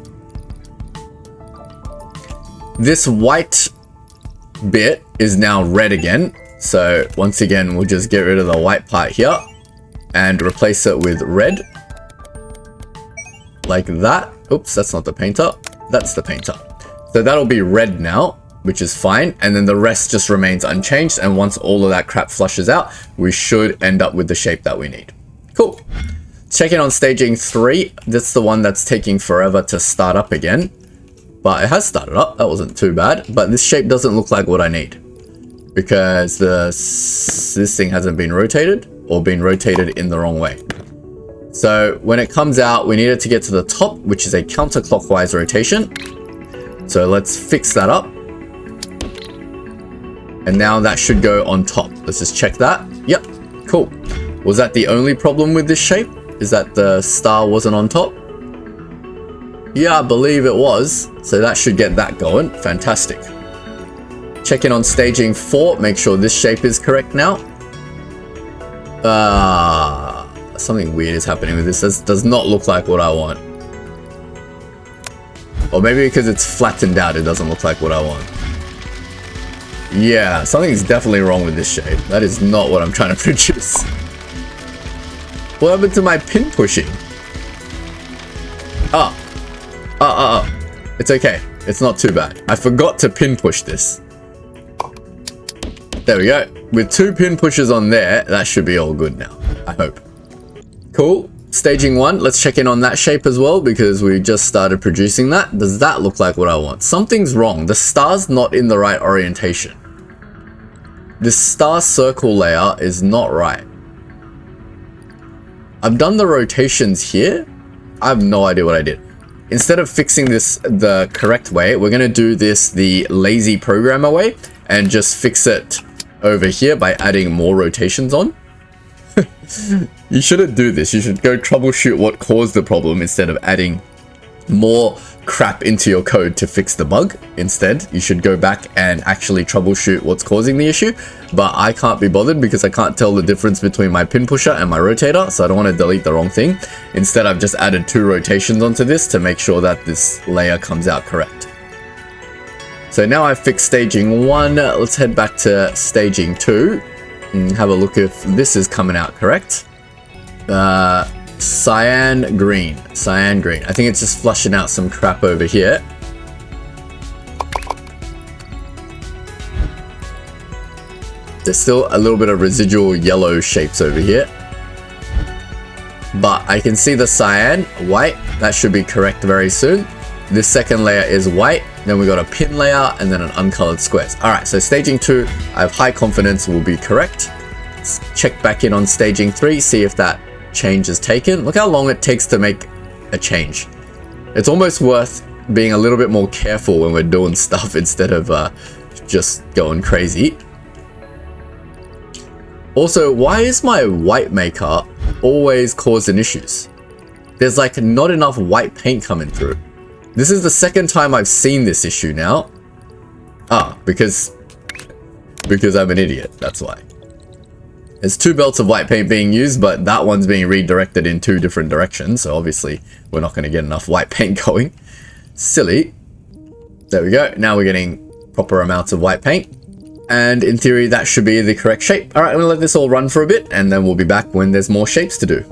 This white bit is now red again. So once again, we'll just get rid of the white part here and replace it with red. Like that. Oops, that's not the painter. That's the painter. So that'll be red now, which is fine. And then the rest just remains unchanged. And once all of that crap flushes out, we should end up with the shape that we need. Cool. Check in on staging 3. That's the one that's taking forever to start up again. But it has started up. That wasn't too bad. But this shape doesn't look like what I need, because this thing hasn't been rotated, or been rotated in the wrong way. So when it comes out, we need it to get to the top, which is a counterclockwise rotation. So let's fix that up. And now that should go on top. Let's just check that. Yep, cool. Was that the only problem with this shape? Is that the star wasn't on top? Yeah, I believe it was. So that should get that going. Fantastic. Check in on staging 4. Make sure this shape is correct now. Something weird is happening with this. This does not look like what I want. Or maybe because it's flattened out, it doesn't look like what I want. Yeah, something's definitely wrong with this shape. That is not what I'm trying to produce. What happened to my pin pushing? It's okay. It's not too bad. I forgot to pin push this. There we go. With 2 pin pushes on there, that should be all good now, I hope. Cool. Staging 1, let's check in on that shape as well, because we just started producing that. Does that look like what I want? Something's wrong. The star's not in the right orientation. This star circle layer is not right. I've done the rotations here. I have no idea what I did. instead of fixing this the correct way, we're going to do this the lazy programmer way and just fix it over here by adding more rotations on. You shouldn't do this. You should go troubleshoot what caused the problem instead of adding more crap into your code to fix the bug. Instead, you should go back and actually troubleshoot what's causing the issue. But I can't be bothered because I can't tell the difference between my pin pusher and my rotator, so I don't want to delete the wrong thing. Instead, I've just added 2 rotations onto this to make sure that this layer comes out correct. So now I've fixed staging 1, let's head back to staging 2 and have a look if this is coming out correct. Cyan green. I think it's just flushing out some crap over here. There's still a little bit of residual yellow shapes over here. But I can see the cyan, white, that should be correct very soon. This second layer is white, then we got a pin layer and then an uncolored squares. Alright, so staging 2, I have high confidence will be correct. Let's check back in on staging 3, see if that change is taken. Look how long it takes to make a change. It's almost worth being a little bit more careful when we're doing stuff instead of just going crazy. Also, why is my white maker always causing issues? There's like not enough white paint coming through. This is the second time I've seen this issue now. Because I'm an idiot, that's why. There's 2 belts of white paint being used, but that one's being redirected in 2 different directions, so obviously we're not going to get enough white paint going. Silly. There we go, now we're getting proper amounts of white paint. And in theory, that should be the correct shape. Alright, I'm going to let this all run for a bit, and then we'll be back when there's more shapes to do.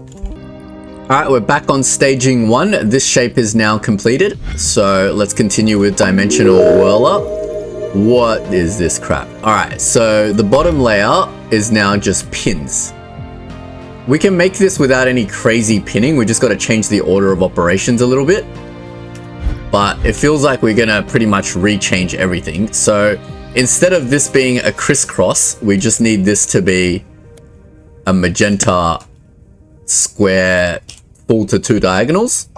Alright, we're back on staging 1. This shape is now completed. So let's continue with dimensional whirler. What is this crap? Alright, so the bottom layer is now just pins. We can make this without any crazy pinning. We just got to change the order of operations a little bit. But it feels like we're going to pretty much rechange everything. So instead of this being a crisscross, we just need this to be a magenta square full to 2 diagonals.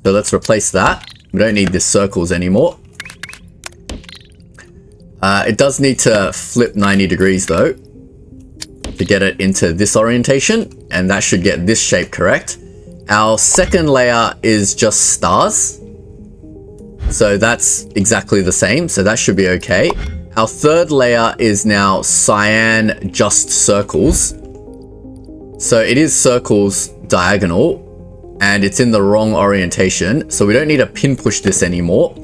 So let's replace that. We don't need this circles anymore. It does need to flip 90 degrees though to get it into this orientation, and that should get this shape correct. Our second layer is just stars, so that's exactly the same, so that should be okay. Our third layer is now cyan just circles, so it is circles diagonal and it's in the wrong orientation, so we don't need to pin push this anymore.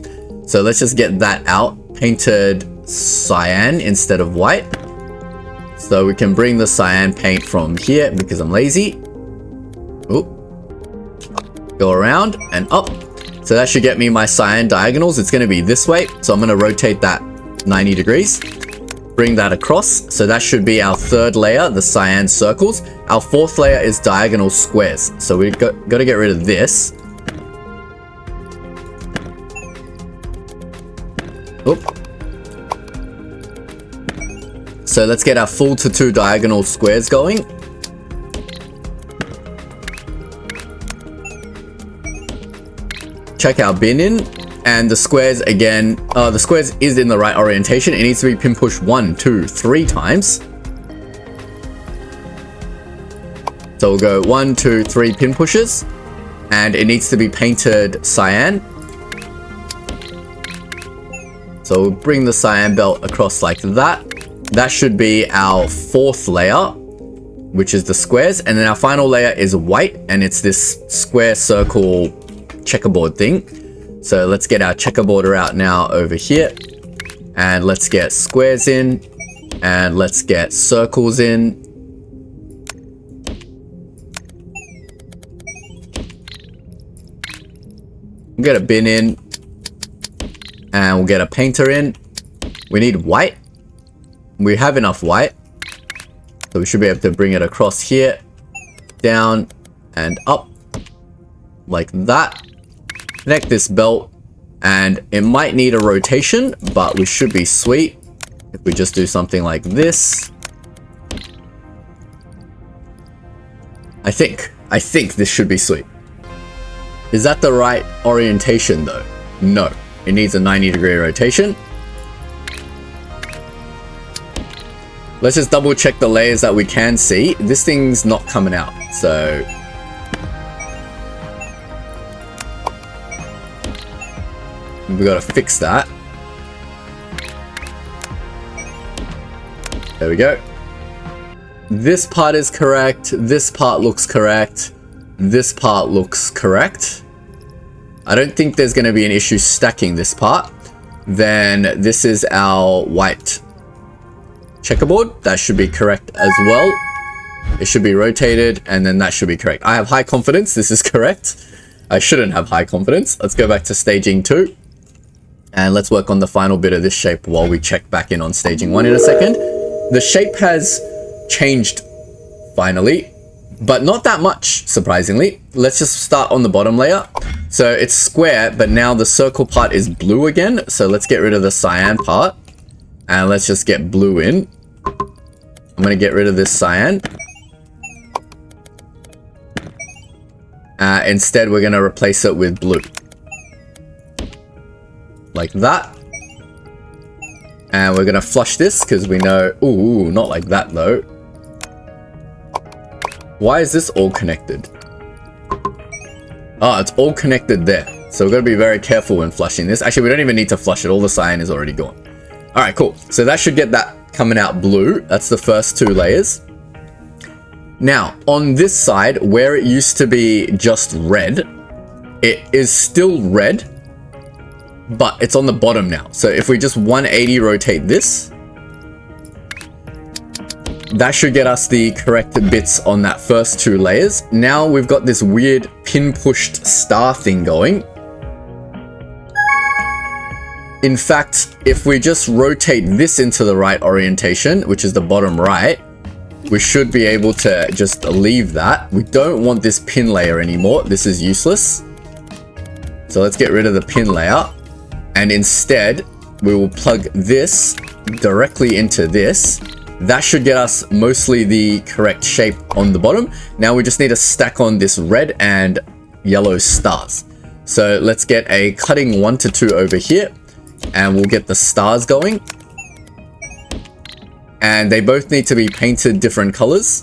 So let's just get that out, painted cyan instead of white. So we can bring the cyan paint from here because I'm lazy. Oop. Go around and up. So that should get me my cyan diagonals. It's going to be this way, so I'm going to rotate that 90 degrees. Bring that across, so that should be our third layer, the cyan circles. Our fourth layer is diagonal squares, so we've got to get rid of this. Oop. So let's get our full to 2 diagonal squares going. Check our bin in, and the squares again, the squares is in the right orientation. It needs to be pin push 1, 2, 3 times. So we'll go 1, 2, 3 pin pushes, and it needs to be painted cyan. So we'll bring the cyan belt across like that. That should be our fourth layer, which is the squares, and then our final layer is white, and it's this square circle checkerboard thing. So let's get our checkerboarder out now over here, and let's get squares in, and let's get circles in. We'll get a bin in, and we'll get a painter in. We need white. We have enough white, so we should be able to bring it across here, down and up like that. Connect this belt, and it might need a rotation, but we should be sweet if we just do something like this. I think this should be sweet. Is that the right orientation though? No, it needs a 90-degree rotation. Let's just double check the layers that we can see. This thing's not coming out, so we gotta fix that. There we go. This part is correct. This part looks correct. This part looks correct. I don't think there's going to be an issue stacking this part. Then this is our white checkerboard. That should be correct as well. It should be rotated, and then that should be correct. I have high confidence this is correct. I shouldn't have high confidence. Let's go back to staging 2. And let's work on the final bit of this shape while we check back in on staging 1 in a second. The shape has changed finally, but not that much, surprisingly. Let's just start on the bottom layer. So it's square, but now the circle part is blue again. So let's get rid of the cyan part and let's just get blue in. I'm going to get rid of this cyan. Instead, we're going to replace it with blue. Like that. And we're going to flush this because we know... Ooh, not like that though. Why is this all connected? Oh, it's all connected there. So we've got to be very careful when flushing this. Actually, we don't even need to flush it. All the cyan is already gone. All right, cool. So that should get that coming out blue. That's the first 2 layers. Now, on this side, where it used to be just red, it is still red, but it's on the bottom now. So if we just 180 rotate this, that should get us the correct bits on that first 2 layers. Now we've got this weird pin-pushed star thing going. In fact, if we just rotate this into the right orientation, which is the bottom right, we should be able to just leave that. We don't want this pin layer anymore. This is useless. So let's get rid of the pin layer. And instead, we will plug this directly into this. That should get us mostly the correct shape on the bottom. Now we just need to stack on this red and yellow stars. So let's get a cutting 1 to 2 over here. And we'll get the stars going. And they both need to be painted different colors.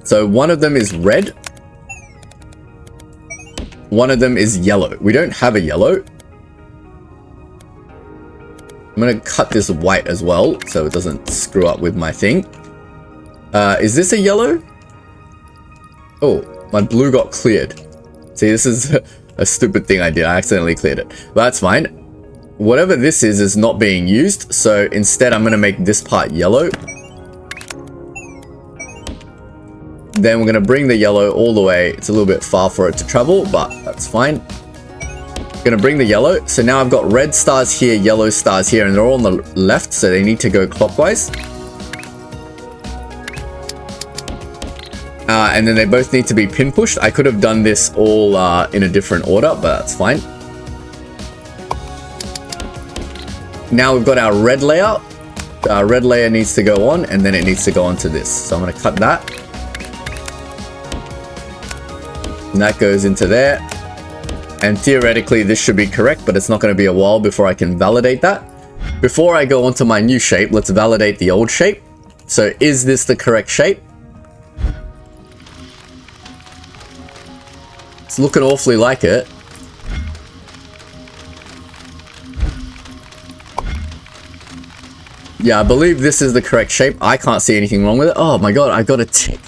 So one of them is red. One of them is yellow. We don't have a yellow. I'm going to cut this white as well so it doesn't screw up with my thing. Is this a yellow? Oh, my blue got cleared. See, this is a stupid thing I did. I accidentally cleared it. But that's fine. Whatever this is not being used. So instead, I'm going to make this part yellow. Then we're going to bring the yellow all the way. It's a little bit far for it to travel, but that's fine. Going to bring the yellow. So now I've got red stars here, yellow stars here, and they're all on the left, so they need to go clockwise. And then they both need to be pin pushed. I could have done this all in a different order, but that's fine. Now we've got our red layer. Our red layer needs to go on, and then it needs to go onto this. So I'm going to cut that. And that goes into there. And theoretically, this should be correct, but it's not going to be a while before I can validate that. Before I go onto my new shape, let's validate the old shape. So is this the correct shape? It's looking awfully like it. Yeah, I believe this is the correct shape. I can't see anything wrong with it. Oh my god, I got a tick.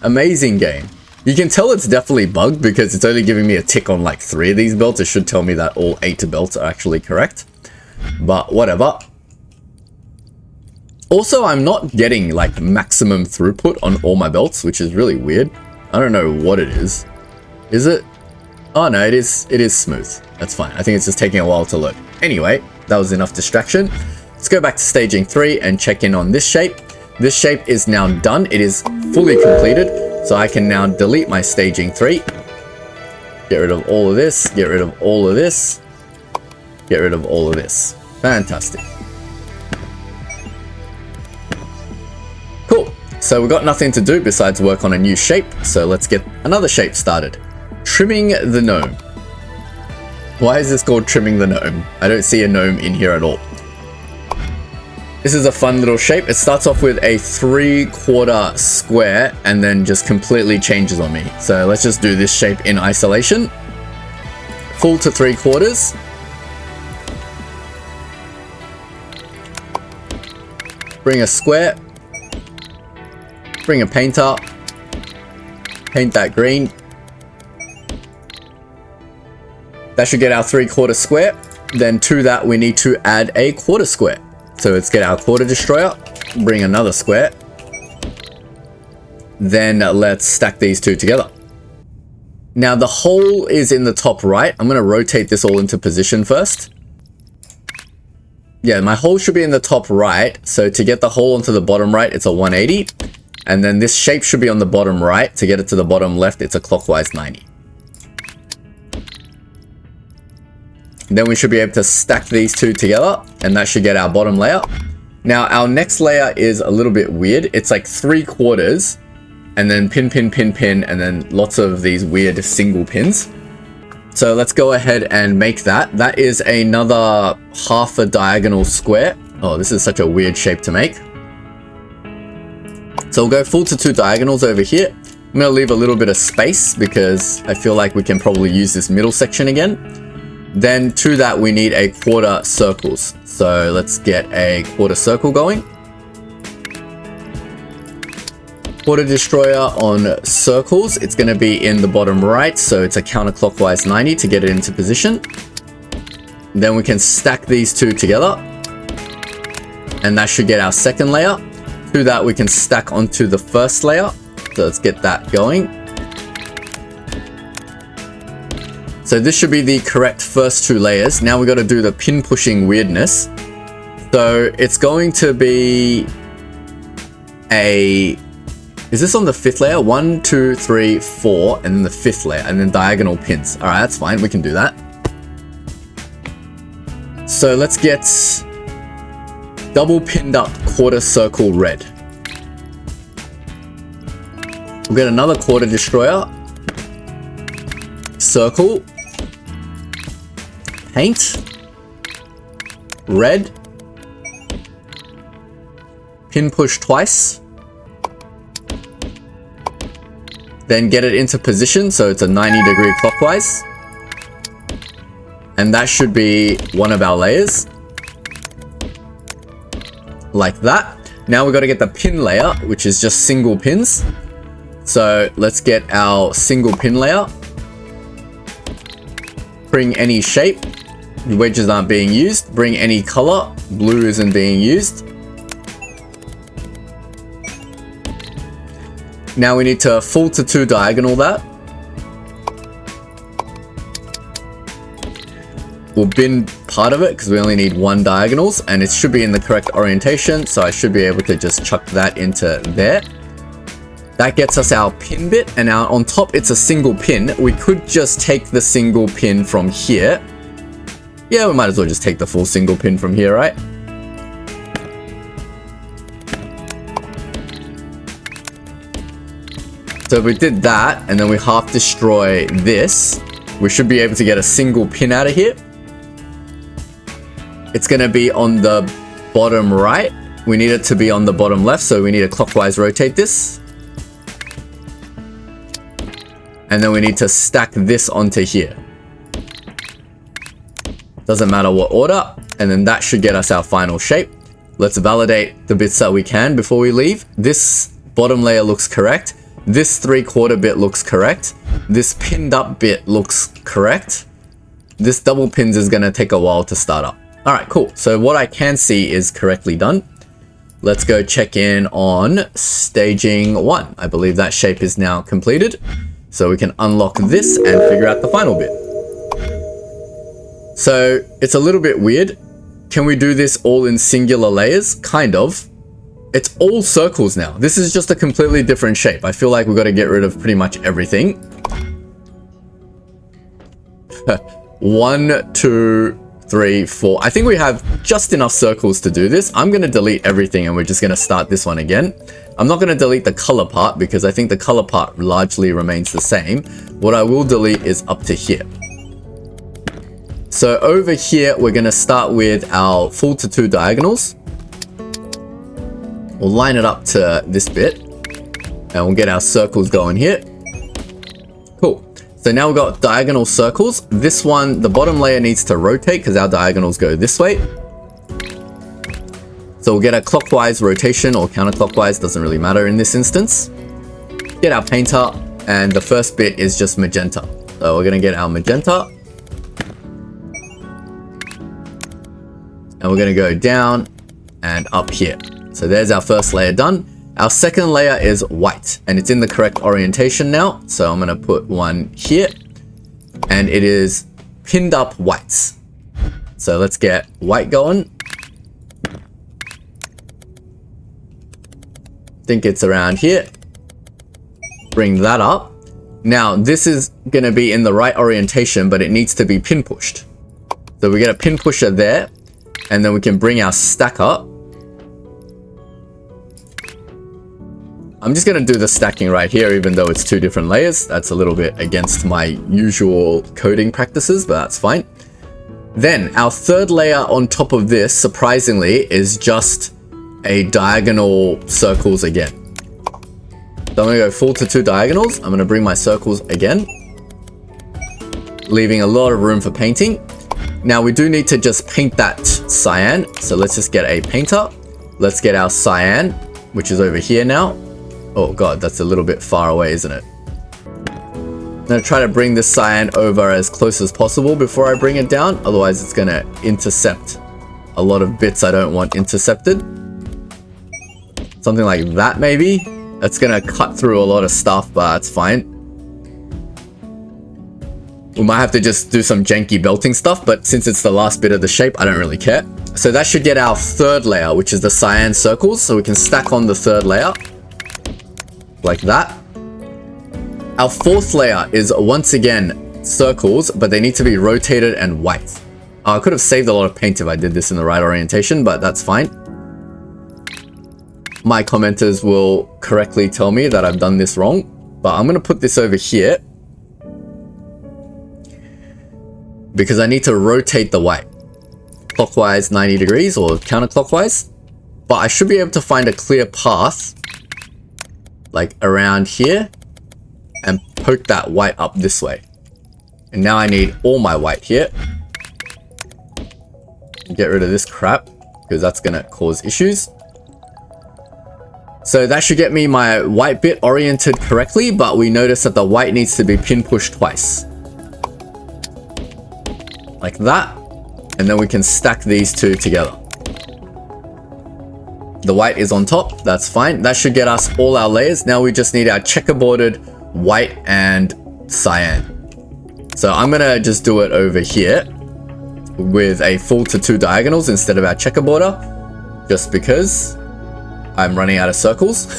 Amazing game. You can tell it's definitely bugged because it's only giving me a tick on like 3 of these belts. It should tell me that all 8 belts are actually correct. But whatever. Also, I'm not getting like maximum throughput on all my belts, which is really weird. I don't know what it is. Is it? Oh no, it is smooth. That's fine. I think it's just taking a while to load. Anyway, that was enough distraction. Let's go back to staging 3 and check in on this shape. This shape is now done. It is fully completed. So I can now delete my staging 3. Get rid of all of this. Get rid of all of this. Get rid of all of this. Fantastic. Cool. So we've got nothing to do besides work on a new shape. So let's get another shape started. Trimming the gnome. Why is this called trimming the gnome? I don't see a gnome in here at all. This is a fun little shape. It starts off with a 3/4 square and then just completely changes on me. So let's just do this shape in isolation. Full to 3/4. Bring a square. Bring a painter. Paint that green. That should get our 3/4 square. Then to that we need to add a 1/4 square. So let's get our quarter destroyer, bring another square. Then let's stack these two together. Now the hole is in the top right. I'm going to rotate this all into position first. Yeah, my hole should be in the top right. So to get the hole onto the bottom right, it's a 180. And then this shape should be on the bottom right. To get it to the bottom left, it's a clockwise 90. Then we should be able to stack these two together, and that should get our bottom layer. Now our next layer is a little bit weird. It's like 3/4 and then pin, pin, pin, pin, and then lots of these weird single pins. So let's go ahead and make that. That is another half a diagonal square. Oh, this is such a weird shape to make. So we'll go full to 2 diagonals over here. I'm going to leave a little bit of space because I feel like we can probably use this middle section again. Then to that we need a 1/4 circles. So let's get a 1/4 circle going. 1/4 destroyer on circles. It's going to be in the bottom right, so it's a counterclockwise 90 to get it into position. Then we can stack these two together, and that should get our second layer. To that we can stack onto the first layer. So let's get that going. So this should be the correct first 2 layers. Now we got to do the pin pushing weirdness. So it's going to be a... Is this on the 5th layer? 1, 2, 3, 4, and then the 5th layer, and then diagonal pins. All right, that's fine. We can do that. So let's get double pinned up 1/4 circle red. We'll get another 1/4 destroyer. Circle. Paint, red, pin push twice, then get it into position so it's a 90-degree clockwise, and that should be one of our layers, like that. Now we've got to get the pin layer, which is just single pins. So let's get our single pin layer, bring any shape. The wedges aren't being used. Bring any color. Blue isn't being used. Now we need to full to 2 diagonal that. We'll bin part of it because we only need 1 diagonals, and it should be in the correct orientation. So I should be able to just chuck that into there. That gets us our pin bit, and now on top it's a single pin. We could just take the single pin from here. Yeah, we might as well just take the full single pin from here, right? So if we did that, and then we half destroy this, we should be able to get a single pin out of here. It's going to be on the bottom right. We need it to be on the bottom left, so we need to clockwise rotate this. And then we need to stack this onto here. Doesn't matter what order. And then that should get us our final shape. Let's validate the bits that we can before we leave. This bottom layer looks correct. This 3/4 bit looks correct. This pinned up bit looks correct. This double pins is going to take a while to start up. All right, cool. So what I can see is correctly done. Let's go check in on staging 1. I believe that shape is now completed. So we can unlock this and figure out the final bit. So it's a little bit weird. Can we do this all in singular layers? Kind of. It's all circles now. This is just a completely different shape. I feel like we've got to get rid of pretty much everything. 1, 2, 3, 4. I think we have just enough circles to do this. I'm going to delete everything and we're just going to start this one again. I'm not going to delete the color part because I think the color part largely remains the same. What I will delete is up to here. So over here, we're going to start with our full to 2 diagonals. We'll line it up to this bit and we'll get our circles going here. Cool. So now we've got diagonal circles. This one, the bottom layer needs to rotate because our diagonals go this way. So we'll get a clockwise rotation or counterclockwise, doesn't really matter in this instance. Get our painter, and the first bit is just magenta. So we're going to get our magenta. And we're going to go down and up here. So there's our first layer done. Our second layer is white and it's in the correct orientation now. So I'm going to put one here and it is pinned up whites. So let's get white going. Think it's around here. Bring that up. Now this is going to be in the right orientation, but it needs to be pin pushed. So we get a pin pusher there and then we can bring our stack up. I'm just going to do the stacking right here, even though it's 2 different layers. That's a little bit against my usual coding practices, but that's fine. Then our third layer on top of this, surprisingly, is just a diagonal circles again. So I'm going to go full to 2 diagonals. I'm going to bring my circles again, leaving a lot of room for painting. Now we do need to just paint that cyan. So let's just get a painter. Let's get our cyan, which is over here now. Oh god, that's a little bit far away, isn't it? I'm going to try to bring this cyan over as close as possible before I bring it down. Otherwise, it's going to intercept a lot of bits I don't want intercepted. Something like that, maybe. That's going to cut through a lot of stuff, but that's fine. We might have to just do some janky belting stuff, but since it's the last bit of the shape, I don't really care. So that should get our third layer, which is the cyan circles. So we can stack on the third layer. Like that. Our fourth layer is once again circles, but they need to be rotated and white. I could have saved a lot of paint if I did this in the right orientation, but that's fine. My commenters will correctly tell me that I've done this wrong, but I'm going to put this over here because I need to rotate the white clockwise 90 degrees or counterclockwise, but I should be able to find a clear path like around here and poke that white up this way. And now I need all my white here. Get rid of this crap because that's gonna cause issues. So that should get me my white bit oriented correctly, but we notice that the white needs to be pin pushed twice. Like that. And then we can stack these 2 together. The white is on top, that's fine. That should get us all our layers. Now we just need our checkerboarded white and cyan. So I'm gonna just do it over here with a full to 2 diagonals instead of our checkerboarder, just because I'm running out of circles.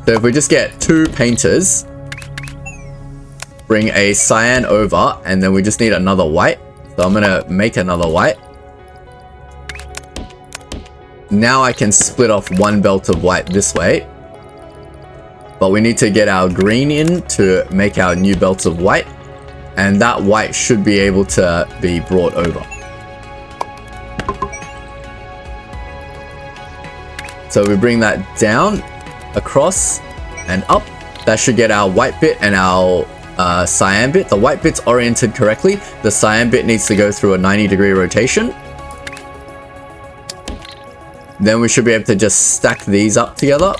So if we just get 2 painters, bring a cyan over, and then we just need another white. So I'm going to make another white. Now I can split off one belt of white this way. But we need to get our green in to make our new belts of white. And that white should be able to be brought over. So we bring that down, across, and up. That should get our white bit and our cyan bit. The white bit's oriented correctly. The cyan bit needs to go through a 90-degree rotation. Then we should be able to just stack these up together.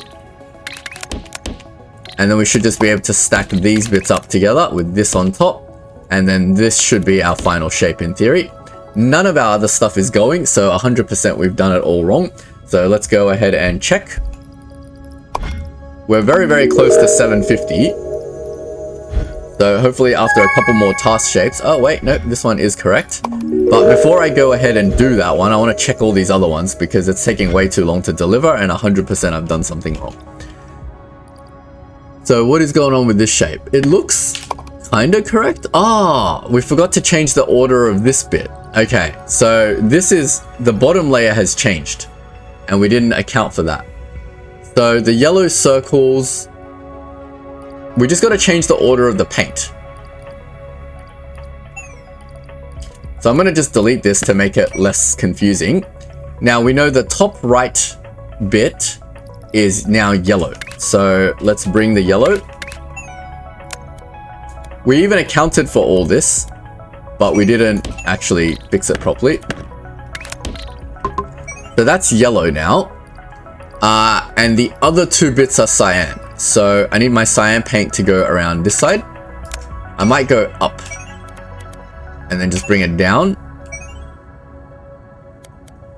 And then we should just be able to stack these bits up together with this on top. And then this should be our final shape in theory. None of our other stuff is going, so 100% we've done it all wrong. So let's go ahead and check. We're very, very close to 750. So hopefully after a couple more task shapes, oh wait, no, this one is correct. But before I go ahead and do that one, I want to check all these other ones because it's taking way too long to deliver and 100% I've done something wrong. So what is going on with this shape? It looks kinda correct. Ah, we forgot to change the order of this bit. Okay, so this is, the bottom layer has changed and we didn't account for that. So the yellow circles, we just got to change the order of the paint. So I'm going to just delete this to make it less confusing. Now we know the top right bit is now yellow. So let's bring the yellow. We even accounted for all this, but we didn't actually fix it properly. So that's yellow now. And the other two bits are cyan. So I need my cyan paint to go around this side. I might go up and then just bring it down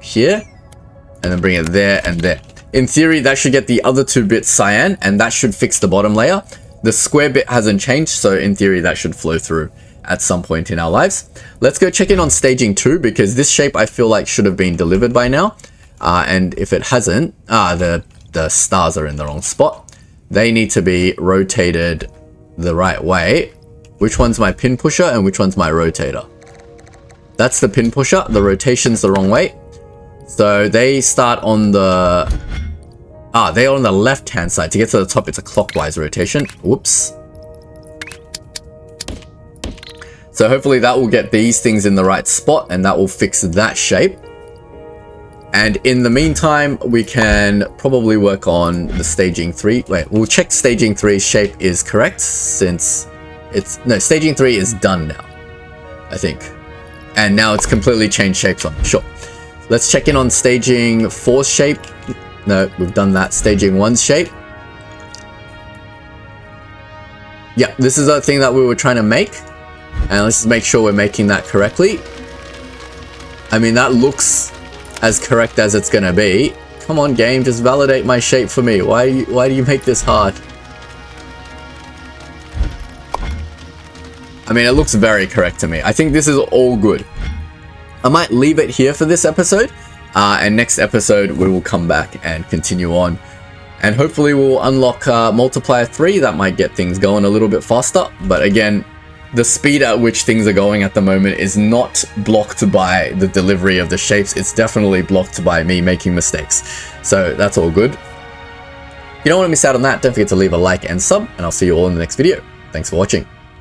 here and then bring it there and there. In theory, that should get the other two bits cyan and that should fix the bottom layer. The square bit hasn't changed, so in theory that should flow through at some point in our lives. Let's go check in on staging 2 because this shape I feel like should have been delivered by now. And if it hasn't, the stars are in the wrong spot. They need to be rotated the right way. Which one's my pin pusher and which one's my rotator? That's the pin pusher. The rotation's the wrong way. So they start on the... they're on the left-hand side. To get to the top, it's a clockwise rotation. Whoops. So hopefully that will get these things in the right spot and that will fix that shape. And in the meantime, we can probably work on the staging 3. Wait, we'll check staging 3's shape is correct since it's... No, staging 3 is done now, I think. And now it's completely changed shapes on it. Sure. Let's check in on staging 4's shape. No, we've done that. Staging 1's shape. Yeah, this is the thing that we were trying to make. And let's just make sure we're making that correctly. I mean, that looks as correct as it's gonna be. Come on, game, just validate my shape for me. Why do you make this hard? I mean, it looks very correct to me. I think this is all good. I might leave it here for this episode. And next episode, we will come back and continue on. And hopefully we'll unlock multiplier 3. That might get things going a little bit faster. But again, the speed at which things are going at the moment is not blocked by the delivery of the shapes. It's definitely blocked by me making mistakes. So that's all good. If you don't want to miss out on that, don't forget to leave a like and sub. And I'll see you all in the next video. Thanks for watching.